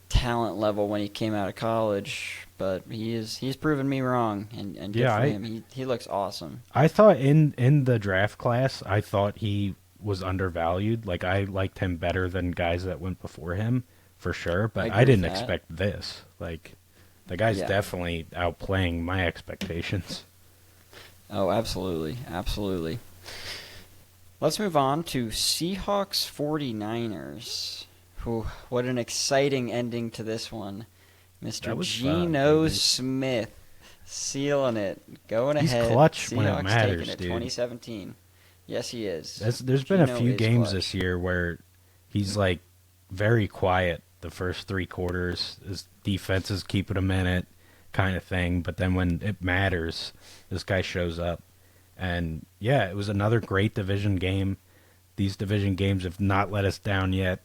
talent level when he came out of college, but he's proven me wrong, and good for him. He looks awesome. I thought in the draft class, I thought he was undervalued. Like, I liked him better than guys that went before him, for sure, but I didn't expect this. Like, the guy's definitely outplaying my expectations. Oh, absolutely. Absolutely. Let's move on to Seahawks 49ers. Ooh, what an exciting ending to this one. Mr. Geno Smith sealing it, going ahead. He's clutch Seahawks when it matters, taking it, dude. 2017. Yes, he is. There's been a few games clutch this year where he's, like, very quiet the first 3 quarters. His defense is keeping him in it kind of thing, but then when it matters, this guy shows up. And, yeah, it was another great division game. These division games have not let us down yet.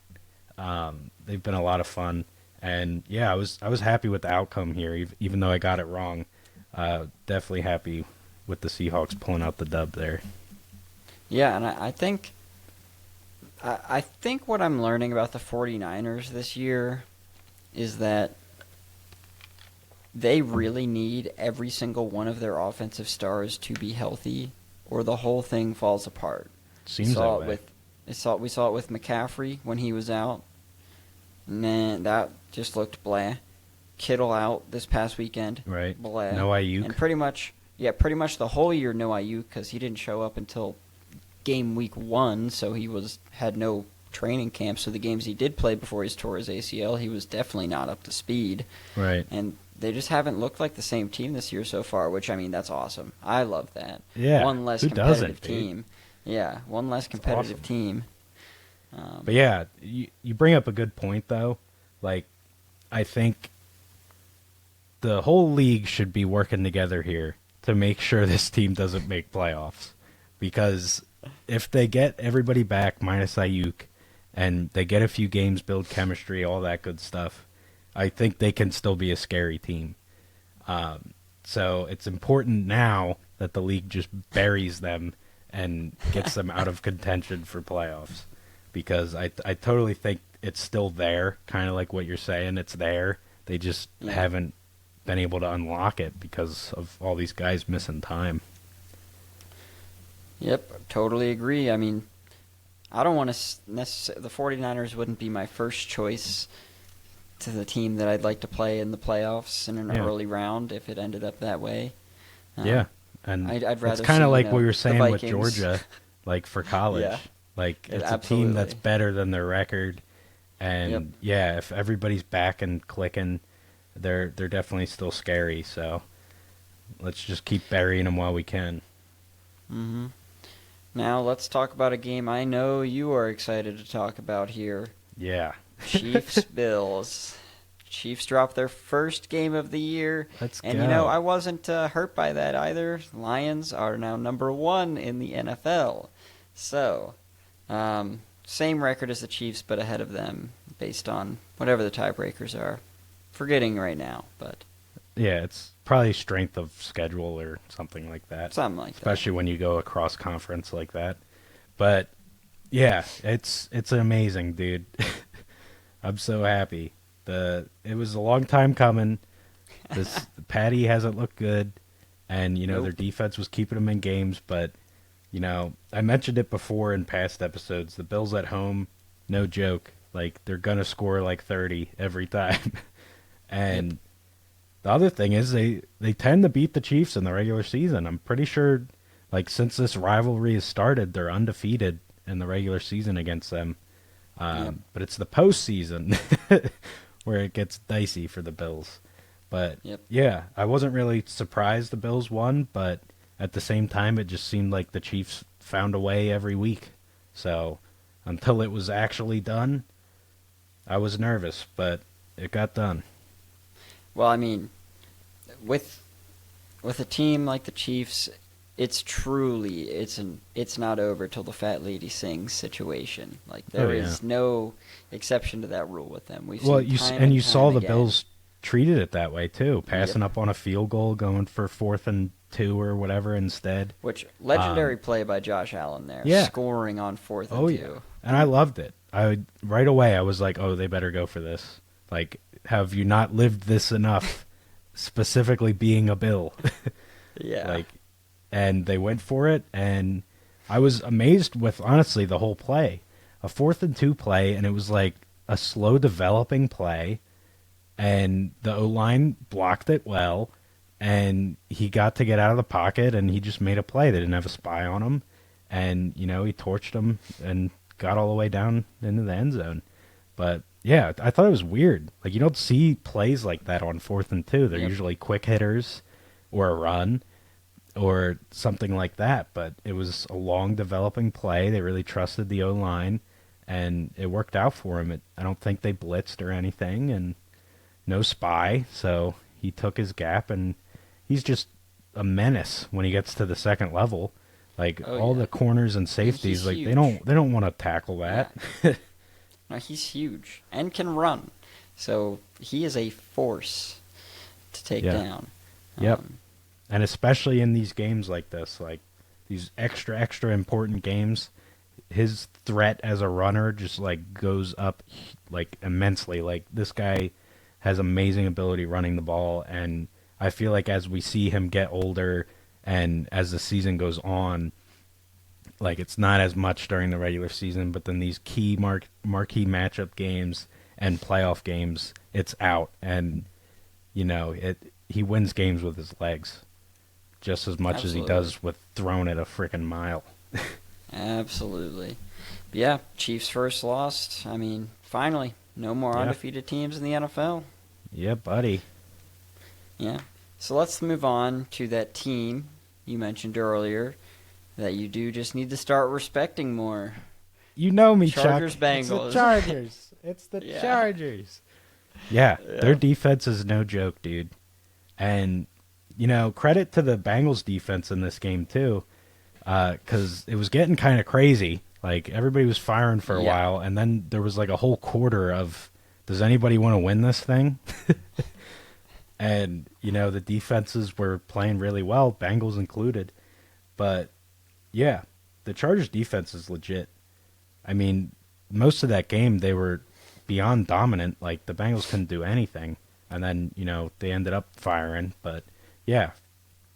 They've been a lot of fun, and yeah, I was happy with the outcome here, even though I got it wrong. Definitely happy with the Seahawks pulling out the dub there. Yeah, and I think what I'm learning about the 49ers this year is that they really need every single one of their offensive stars to be healthy, or the whole thing falls apart. Seems that way. We saw it with McCaffrey when he was out. Man, that just looked blah. Kittle out this past weekend. Right. Blah. No Ayuk. And pretty much the whole year no Ayuk, because he didn't show up until game week 1, so he had no training camp. So the games he did play before he tore his ACL, he was definitely not up to speed. Right. And they just haven't looked like the same team this year so far, which, I mean, that's awesome. I love that. Yeah. One less Who competitive doesn't, team. dude? Yeah, one less competitive awesome. team. But yeah, you bring up a good point, though. Like, I think the whole league should be working together here to make sure this team doesn't make playoffs. Because if they get everybody back minus Ayuk, and they get a few games, build chemistry, all that good stuff, I think they can still be a scary team. So it's important now that the league just buries them and gets them out of contention for playoffs. Because I totally think it's still there, kind of like what you're saying. It's there. They just haven't been able to unlock it because of all these guys missing time. Yep, totally agree. I mean, I don't want to necessarily... The 49ers wouldn't be my first choice to the team that I'd like to play in the playoffs in an early round if it ended up that way. Yeah, and I'd rather it's kind of see, like you know, what you were saying the with Vikings. Georgia, like for college. Yeah. Like, it's Absolutely. a team that's better than their record. And, yeah, if everybody's back and clicking, they're definitely still scary. So let's just keep burying them while we can. Mm-hmm. Now let's talk about a game I know you are excited to talk about here. Yeah. Chiefs-Bills. Chiefs dropped their first game of the year. Let's and, go. you know, I wasn't hurt by that either. Lions are now number 1 in the NFL. So... same record as the Chiefs, but ahead of them based on whatever the tiebreakers are. Forgetting right now, but... Yeah, it's probably strength of schedule or something like that. Something like Especially when you go across conference like that. But, yeah, it's amazing, dude. I'm so happy. It was a long time coming. Patty hasn't looked good, and, you know, their defense was keeping them in games, but... You know, I mentioned it before in past episodes. The Bills at home, no joke. Like, they're going to score like 30 every time. And the other thing is they tend to beat the Chiefs in the regular season. I'm pretty sure, like, since this rivalry has started, they're undefeated in the regular season against them. But it's the postseason where it gets dicey for the Bills. But, yeah, I wasn't really surprised the Bills won, but... At the same time, it just seemed like the Chiefs found a way every week. So, until it was actually done, I was nervous, but it got done. Well, I mean, with a team like the Chiefs, it's truly it's not over till the fat lady sings situation. Like, there is no exception to that rule with them. We've seen time and you time saw the again. Bills treated it that way too, passing up on a field goal, going for 4th and 2 or whatever instead. Which legendary play by Josh Allen there, scoring on 4th and 2. Yeah. And I loved it. Right away I was like, oh, they better go for this. Like, have you not lived this enough? Specifically being a Bill. Yeah. And they went for it, and I was amazed with honestly the whole play. A 4th and 2 play, and it was like a slow developing play. And the O-line blocked it well, and he got to get out of the pocket, and he just made a play. They didn't have a spy on him, and, you know, he torched him and got all the way down into the end zone. But, yeah, I thought it was weird. Like, you don't see plays like that on 4th and 2. They're usually quick hitters or a run or something like that, but it was a long developing play. They really trusted the O-line, and it worked out for him. I don't think they blitzed or anything, and no spy, so he took his gap, and he's just a menace when he gets to the second level. Like Oh, all yeah. the corners and safeties, He's like huge. they don't want to tackle that. No, he's huge and can run. So he is a force to take Yeah. down. Yep. And especially in these games like this, like these extra important games, his threat as a runner just like goes up like immensely. Like this guy has amazing ability running the ball, and I feel like as we see him get older and as the season goes on, like it's not as much during the regular season, but then these key marquee matchup games and playoff games, it's out, and you know he wins games with his legs just as much as he Absolutely. does with throwing it a freaking mile. Absolutely. But yeah, Chiefs first lost. I mean, finally, no more Yeah. undefeated teams in the NFL. Yeah, buddy. Yeah. So let's move on to that team you mentioned earlier that you do just need to start respecting more. You know me, Chargers, Chuck. Bengals. It's the Chargers. It's the Yeah. Chargers. Yeah, their defense is no joke, dude. And, you know, credit to the Bengals defense in this game, too, because it was getting kind of crazy. Like, everybody was firing for a while, and then there was like a whole quarter of, does anybody want to win this thing? And, you know, the defenses were playing really well, Bengals included. But, yeah, the Chargers defense is legit. I mean, most of that game, they were beyond dominant. Like, the Bengals couldn't do anything. And then, you know, they ended up firing. But, yeah,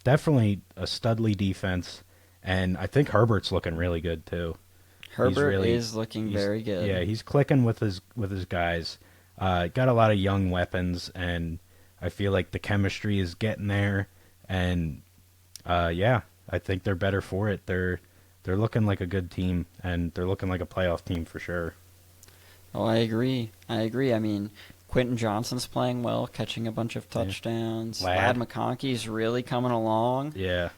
definitely a studly defense. And I think Herbert's looking really good, too. Herbert is looking very good. Yeah, he's clicking with his guys. Got a lot of young weapons, and I feel like the chemistry is getting there. And, yeah, I think they're better for it. They're looking like a good team, and they're looking like a playoff team for sure. Oh, I agree. I mean, Quentin Johnson's playing well, catching a bunch of touchdowns. Ladd. Ladd McConkey's really coming along. Yeah.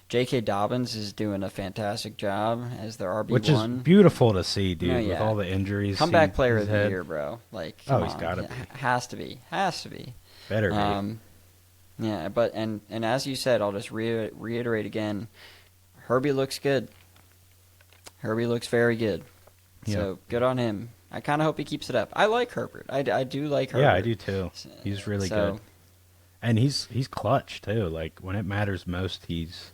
J.K. Dobbins is doing a fantastic job as their RB1. Which is beautiful to see, dude, No, with yeah. all the injuries. Comeback player he's of the had. year, bro. Like, Oh, come he's on. gotta be. Has to be. Has to be. Better be. Yeah, but and as you said, I'll just reiterate again. Herbie looks good. Herbie looks very good. So good on him. I kind of hope he keeps it up. I like Herbert. I do like Herbert. Yeah, I do too. He's really good. And he's clutch too. Like when it matters most, he's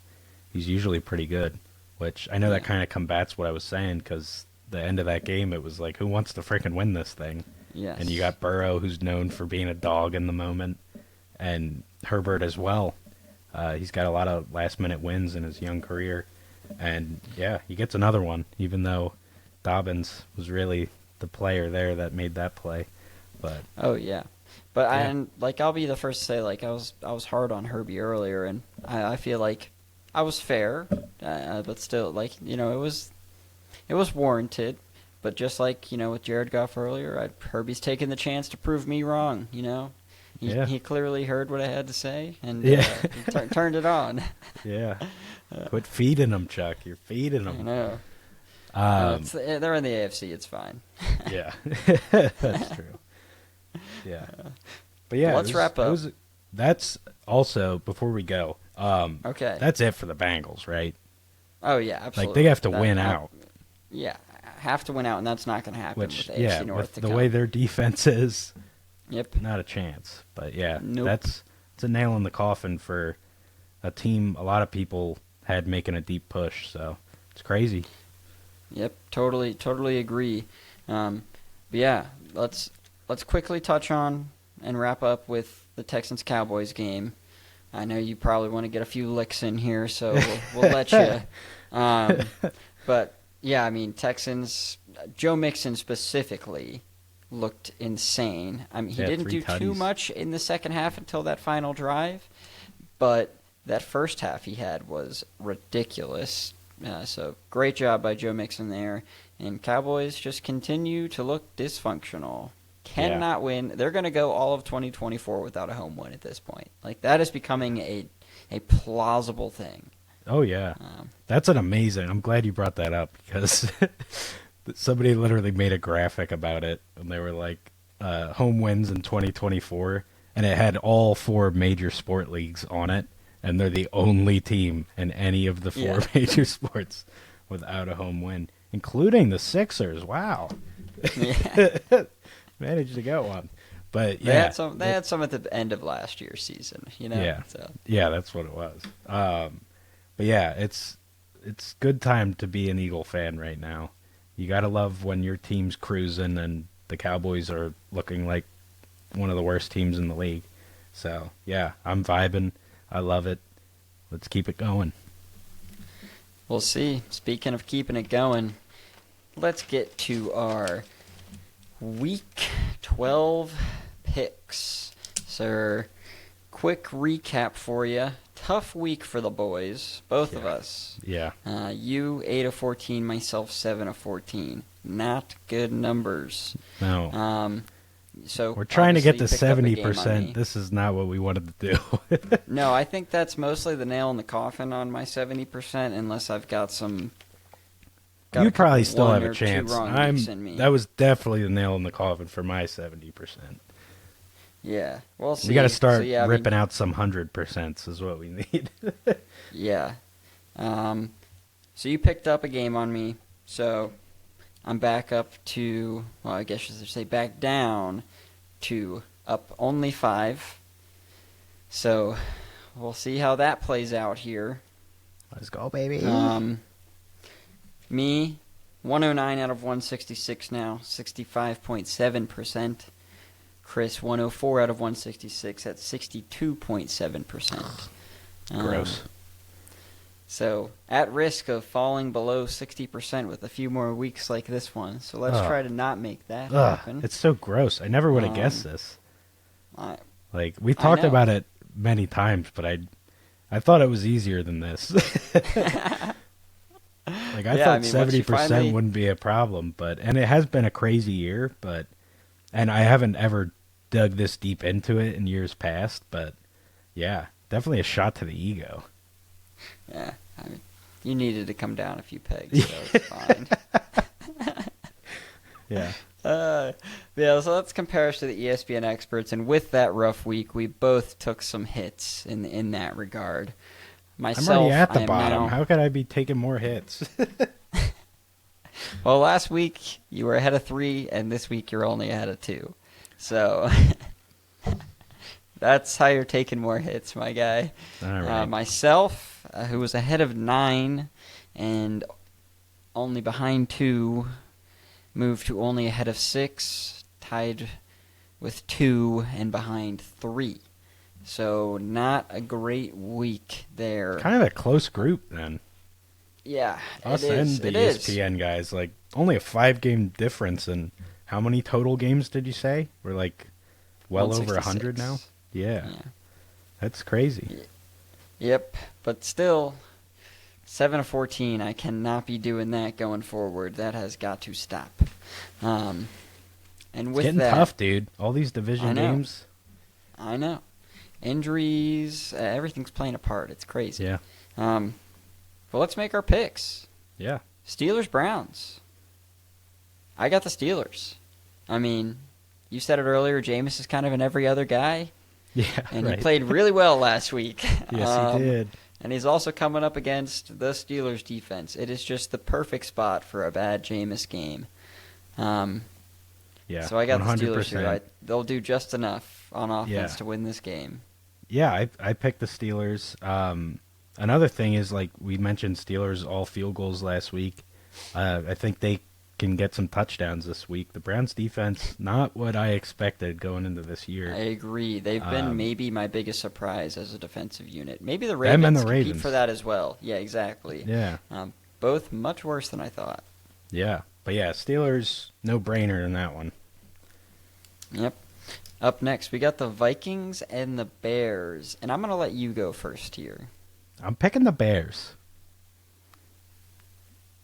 usually pretty good. Which I know that kind of combats what I was saying, because the end of that game, it was like, who wants to freaking win this thing? Yes. And you got Burrow, who's known for being a dog in the moment, and Herbert as well. He's got a lot of last-minute wins in his young career. And, yeah, he gets another one, even though Dobbins was really the player there that made that play. But oh, yeah. But I'll be the first to say, like, I was hard on Herbie earlier, and I feel like I was fair, but still, like, you know, it was warranted. But just like, you know, with Jared Goff earlier, Herbie's taking the chance to prove me wrong, you know? He clearly heard what I had to say, and he turned it on. Yeah. Quit feeding them, Chuck. You're feeding them. I know. They're in the AFC. It's fine. Yeah. That's true. Yeah. But yeah, Let's wrap up. That's also, before we go, Okay. that's it for the Bengals, right? Oh, yeah, absolutely. Like, they have to win out. Yeah, have to win out, and that's not going to happen Which, with AFC North with to the come. way their defense is, Yep. not a chance. But yeah, Nope. it's a nail in the coffin for a team a lot of people had making a deep push. So it's crazy. Yep, totally agree. But yeah, let's quickly touch on and wrap up with the Texans-Cowboys game. I know you probably want to get a few licks in here, so we'll let you. But yeah, I mean, Texans, Joe Mixon specifically looked insane. I mean, he didn't do too much in the second half until that final drive, but that first half he had was ridiculous. So great job by Joe Mixon there. And Cowboys just continue to look dysfunctional. Cannot win. They're going to go all of 2024 without a home win at this point. Like, that is becoming a plausible thing. Oh, yeah. That's an amazing. I'm glad you brought that up, because somebody literally made a graphic about it, and they were like, home wins in 2024, and it had all four major sport leagues on it. and they're the only team in any of the four major sports without a home win, including the Sixers. Wow. Yeah. Managed to get one. But They had some at the end of last year's season, Yeah. So. Yeah, that's what it was. But yeah, it's good time to be an Eagle fan right now. You got to love when your team's cruising and the Cowboys are looking like one of the worst teams in the league. So, yeah, I'm vibing. I love it. Let's keep it going. We'll see. Speaking of keeping it going, let's get to our Week 12 picks. So, quick recap for you. Tough week for the boys, both of us. Yeah. You 8 of 14, myself 7 of 14. Not good numbers. No. So we're trying to get to obviously you picked up a game on 70%. me. This is not what we wanted to do. No, I think that's mostly the nail in the coffin on my 70%, unless I've got some. You probably couple still one have or a two chance. wrong weeks in me. That was definitely the nail in the coffin for my 70%. Yeah, we'll see. We got to start So, yeah, ripping out some 100% is what we need. Yeah. So you picked up a game on me, so I'm back up to, well, I guess you should say back down to up only 5. So we'll see how that plays out here. Let's go, baby. Me, 109 out of 166 now, 65.7%. Kris, 104 out of 166 at 62.7%. Gross. So, at risk of falling below 60% with a few more weeks like this one. So let's try to not make that happen. It's so gross. I never would have guessed this. Like, we talked about it many times, but I thought it was easier than this. Like, I thought 70% wouldn't be a problem, and it has been a crazy year, and I haven't ever dug this deep into it in years past, but yeah, definitely a shot to the ego. Yeah, I mean, you needed to come down a few pegs, so it's fine. Yeah. Yeah, so let's compare us to the ESPN experts, and with that rough week, we both took some hits in that regard. Myself, I'm already at the I am bottom. now, How could I be taking more hits? well, last week you were ahead of 3, and this week you're only ahead of 2. So that's how you're taking more hits, my guy. All right. Myself, who was ahead of 9 and only behind 2, moved to only ahead of 6, tied with 2 and behind 3. So not a great week there. Kind of a close group then. Yeah, Us it is. and the ESPN guys, like only a 5-game difference. And how many total games did you say? We're like well over 100 now. Yeah, that's crazy. Yep, but still, 7 of 14. I cannot be doing that going forward. That has got to stop. And with it's getting tough, dude. All these division games. I know. Injuries, everything's playing a part. It's crazy. Yeah. Well, let's make our picks. Yeah. Steelers-Browns. I got the Steelers. I mean, you said it earlier, Jameis is kind of an every other guy. Yeah, and right. he played really well last week. Yes, he did. And he's also coming up against the Steelers' defense. It is just the perfect spot for a bad Jameis game. Yeah, so I got 100%. the Steelers here. They'll do just enough on offense to win this game. Yeah, I picked the Steelers. Another thing is, like we mentioned, Steelers all field goals last week. I think they can get some touchdowns this week. The Browns defense, not what I expected going into this year. I agree. They've been maybe my biggest surprise as a defensive unit. Maybe the Ravens compete for that as well. Yeah, exactly. Yeah. Both much worse than I thought. Yeah. But yeah, Steelers, no brainer in that one. Yep. Up next, we got the Vikings and the Bears. And I'm going to let you go first here. I'm picking the Bears.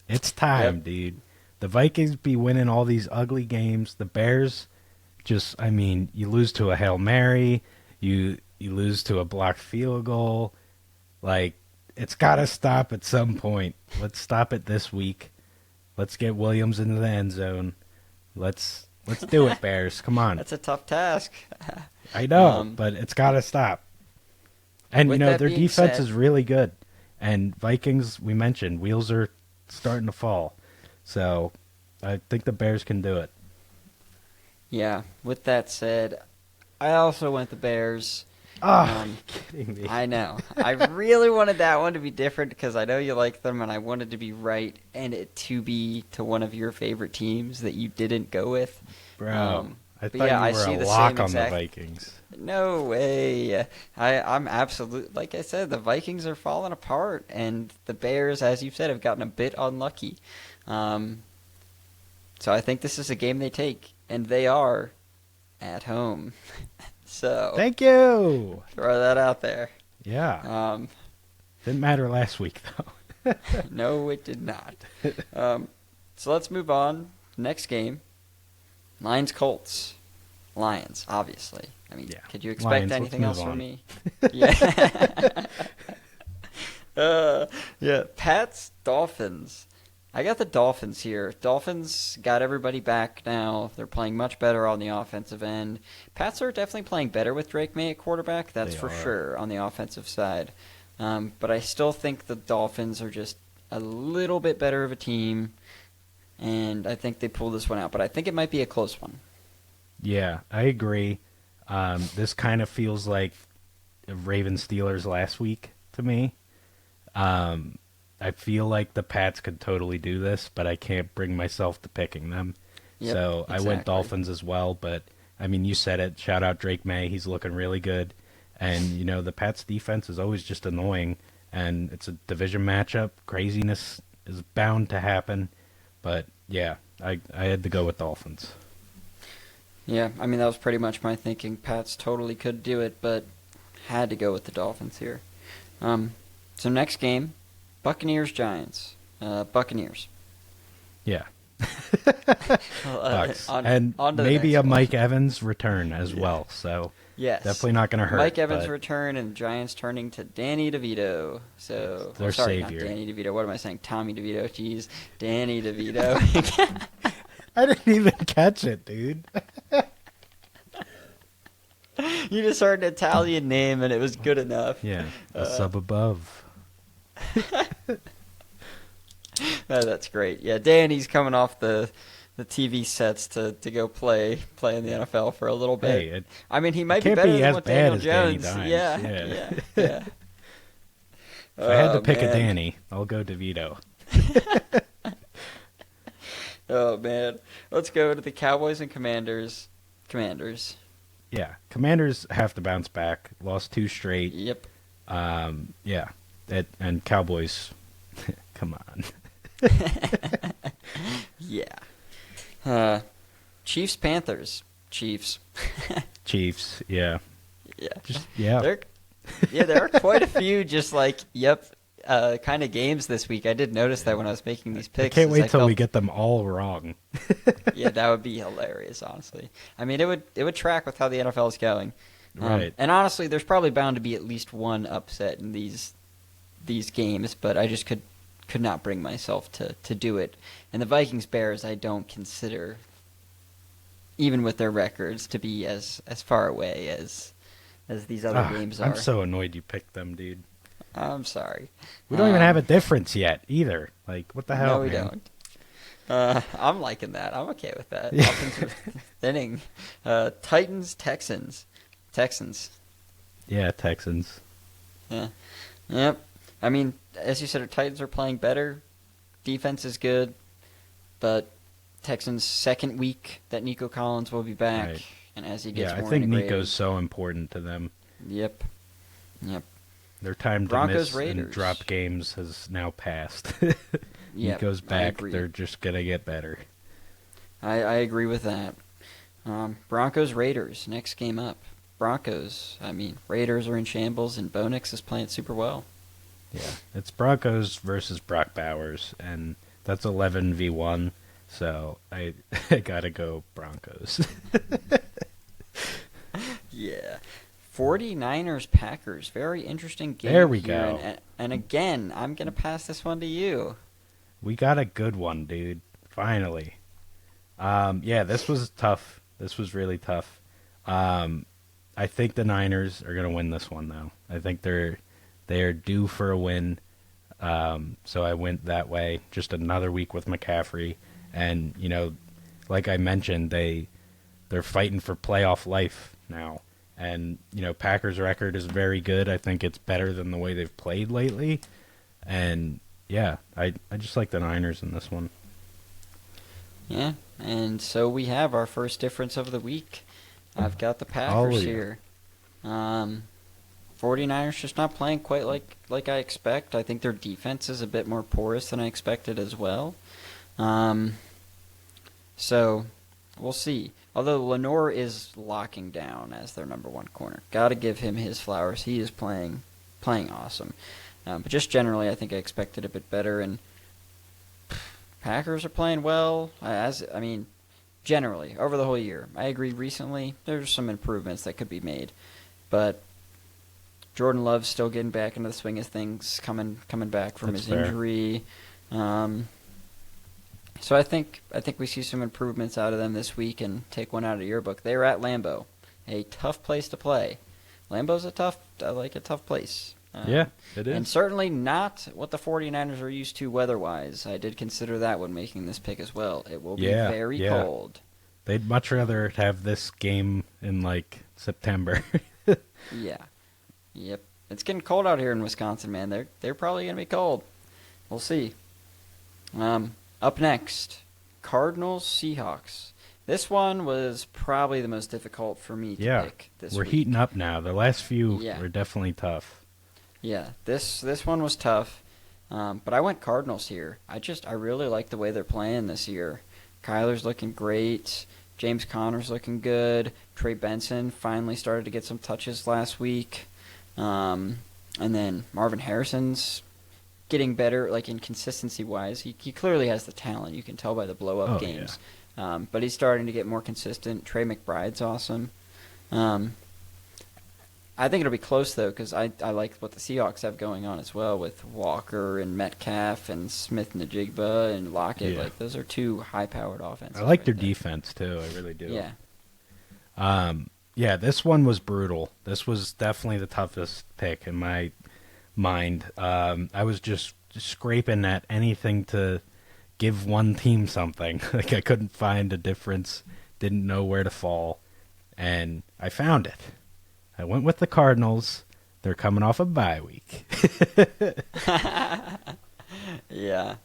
It's time, dude. The Vikings be winning all these ugly games. The Bears just, I mean, you lose to a Hail Mary. You lose to a blocked field goal. Like, it's got to stop at some point. Let's stop it this week. Let's get Williams into the end zone. Let's do it, Bears. Come on. That's a tough task. I know, but it's got to stop. And, With that their being defense said, is really good. And Vikings, we mentioned, wheels are starting to fall. So I think the Bears can do it. yeah. With that said, I also went the Bears. Oh, you kidding me? I know. I really wanted that one to be different because I know you like them, and I wanted to be right and it to be to one of your favorite teams that you didn't go with. Bro, I But thought yeah, you I were see a the lock same on the exact. Vikings. No way. I'm absolute. Like I said, the Vikings are falling apart, and the Bears, as you said, have gotten a bit unlucky. Um, so I think this is a game they take, and they are at home. So Thank you. throw that out there. Yeah. Um, Didn't matter last week, though. no, it did not. So let's move on. Next game, Lions Colts. Lions, obviously. I mean, Yeah. could you expect Lions, let's anything move else from on. me? Yeah. Yeah. Pats, Dolphins. I got the Dolphins here. Dolphins got everybody back now. They're playing much better on the offensive end. Pats are definitely playing better with Drake May at quarterback. That's They for are. sure on the offensive side. But I still think the Dolphins are just a little bit better of a team, and I think they pull this one out. But I think it might be a close one. Yeah, I agree. This kind of feels like Ravens Steelers last week to me. I feel like the Pats could totally do this, but I can't bring myself to picking them. Yep, So I went exactly. Dolphins as well, but I mean, you said it. Shout out Drake May. He's looking really good. And, the Pats defense is always just annoying, and it's a division matchup. Craziness is bound to happen. But, yeah, I had to go with Dolphins. Yeah, I mean, that was pretty much my thinking. Pats totally could do it, but had to go with the Dolphins here. So next game, Buccaneers Giants. Buccaneers. Yeah. Uh, Bucks. on- And on to the maybe next a one. Mike Evans return as well. So Yes. definitely not going to hurt. Mike Evans but return and Giants turning to Danny DeVito. So Their sorry, savior. not Danny DeVito. What am I saying? Tommy DeVito. Jeez, Danny DeVito. I didn't even catch it, dude. You just heard an Italian name and it was good enough. Yeah, a sub above. Oh, that's great. Yeah, Danny's coming off the TV sets to go play in the NFL for a little bit. Hey, I mean, he might be can't better be than as what bad Daniel as Danny Jones. Dimes. Yeah. If I had to Oh, pick a man. Danny, I'll go DeVito. Oh man, let's go to the Cowboys and Commanders. Commanders. Yeah, Commanders have to bounce back. Lost 2 straight. Yep. Yeah, and Cowboys, come on. Yeah. Chiefs Panthers. Chiefs. Chiefs, yeah. Yeah. Yeah. There are quite a few just like kind of games this week. I did notice that when I was making these I picks. can't as wait till we felt- get them all wrong. Yeah, that would be hilarious, honestly. I mean, it would track with how the NFL is going. Right. And honestly, there's probably bound to be at least one upset in these games, but I just could not bring myself to do it. And the Vikings Bears, I don't consider, even with their records, to be as far away as these other games are. I'm so annoyed you picked them, dude. I'm sorry. We don't even have a difference yet, either. Like, what the hell, No, we man? don't. I'm liking that. I'm okay with that. Yeah. Offensive thinning. Titans, Texans. Yeah, Texans. Yeah. Yep. I mean, as you said, our Titans are playing better. Defense is good, but Texans' second week that Nico Collins will be back, Right. and as he gets Yeah, I more think integrated. Nico's so important to them. Yep. Their time to Broncos, miss and Raiders. drop games has now passed. Yep, Nico's I back. agree. They're just going to get better. I agree with that. Broncos, Raiders. Next game up. Broncos. I mean, Raiders are in shambles, and Bo Nix is playing super well. Yeah, it's Broncos versus Brock Bowers, and that's 11v1, so I got to go Broncos. Yeah. 49ers, Packers. Very interesting game. There we here, go. And again, I'm going to pass this one to you. We got a good one, dude. Finally. Yeah, this was tough. This was really tough. I think the Niners are going to win this one, though. I think they're due for a win. So I went that way. Just another week with McCaffrey, and like I mentioned, they're fighting for playoff life now. And Packers' record is very good. I think it's better than the way they've played lately. And yeah, I just like the Niners in this one. Yeah, and so we have our first difference of the week. I've got the Packers here. 49ers just not playing quite like I expect. I think their defense is a bit more porous than I expected as well. So we'll see. Although Lenore is locking down as their number one corner. Got to give him his flowers. He is playing awesome. But just generally, I think I expected a bit better. And Packers are playing well. Generally, over the whole year. I agree recently, there's some improvements that could be made. But Jordan Love's still getting back into the swing of things, coming back from his injury. So I think we see some improvements out of them this week and take one out of your book. They were at Lambeau, a tough place to play. Lambeau's a tough place. Yeah, it is. And certainly not what the 49ers are used to weather-wise. I did consider that when making this pick as well. It will be very cold. They'd much rather have this game in, September. Yeah. Yep. It's getting cold out here in Wisconsin, man. They're probably going to be cold. We'll see. Up next, Cardinals-Seahawks. This one was probably the most difficult for me to pick this week. We're heating up now. The last few were definitely tough. Yeah, this one was tough, but I went Cardinals here. I really like the way they're playing this year. Kyler's looking great. James Conner's looking good. Trey Benson finally started to get some touches last week. And then Marvin Harrison's getting better, in consistency-wise. He clearly has the talent. You can tell by the blow-up games. Yeah. But he's starting to get more consistent. Trey McBride's awesome. I think it'll be close, though, because I like what the Seahawks have going on as well with Walker and Metcalf and Smith-Njigba and Lockett. Yeah. Those are two high-powered offenses. I like their defense, too. I really do. Yeah. This one was brutal. This was definitely the toughest pick in my mind. I was just scraping at anything to give one team something. I couldn't find a difference, didn't know where to fall, and I found it. I went with the Cardinals. They're coming off a bye week. Yeah.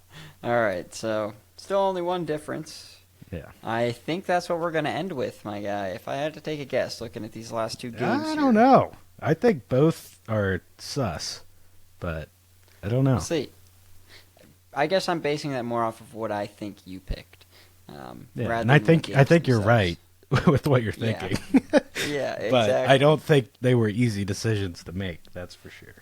All right, so still only one difference. Yeah. I think that's what we're going to end with, my guy. If I had to take a guess looking at these last two games I don't know. I think both are sus, but I don't know. We'll see. I guess I'm basing that more off of what I think you picked. And I think you're right with what you're thinking. Yeah, exactly. But I don't think they were easy decisions to make. That's for sure.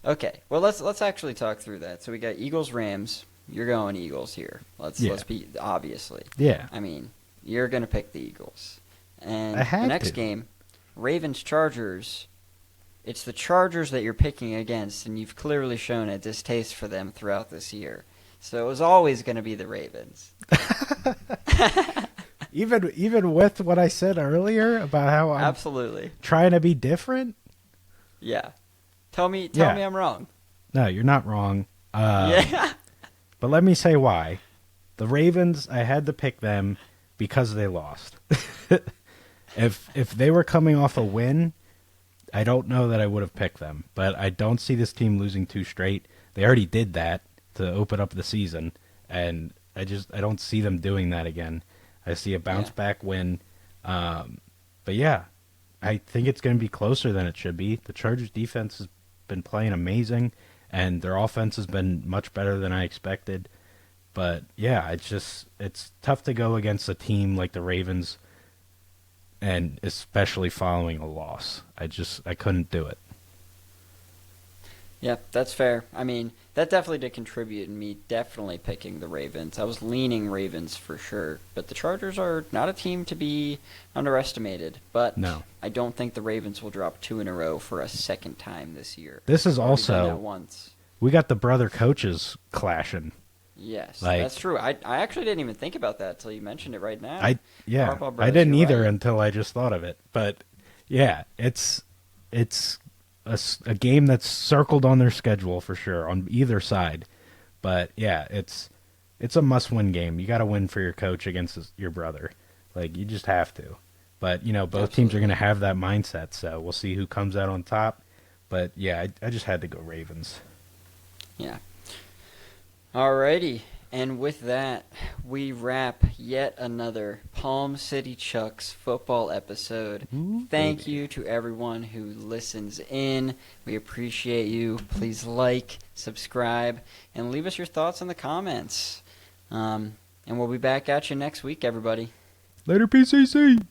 Okay, well let's actually talk through that. So we got Eagles-Rams. You're going Eagles here. Let's be obviously. Yeah. I mean, you're going to pick the Eagles. And I had the next to. game, Ravens-Chargers. It's the Chargers that you're picking against, and you've clearly shown a distaste for them throughout this year. So it was always going to be the Ravens. Even with what I said earlier about how I'm absolutely trying to be different? Yeah. Tell me I'm wrong. No, you're not wrong. Yeah. But let me say why. The Ravens, I had to pick them because they lost. If they were coming off a win, I don't know that I would have picked them. But I don't see this team losing two straight. They already did that to open up the season, and I don't see them doing that again. I see a bounce-back win. But yeah, I think it's going to be closer than it should be. The Chargers' defense has been playing amazing, and their offense has been much better than I expected. But yeah, it's tough to go against a team like the Ravens, and especially following a loss. I couldn't do it. Yeah, that's fair. I mean, that definitely did contribute in me definitely picking the Ravens. I was leaning Ravens for sure, but the Chargers are not a team to be underestimated. But no. I don't think the Ravens will drop two in a row for a second time this year. This is done also that once. We got the brother coaches clashing. Yes, that's true. I actually didn't even think about that until you mentioned it right now. I didn't either until I just thought of it. But Yeah, it's a game that's circled on their schedule for sure on either side. But yeah, it's a must-win game. You got to win for your coach against your brother. Like, you just have to. But, both teams are Absolutely. going to have that mindset, so we'll see who comes out on top. But yeah, I just had to go Ravens. Yeah. Alrighty. And with that, we wrap yet another Palm City Chucks football episode. Ooh, Thank baby. you to everyone who listens in. We appreciate you. Please like, subscribe, and leave us your thoughts in the comments. And we'll be back at you next week, everybody. Later, PCC.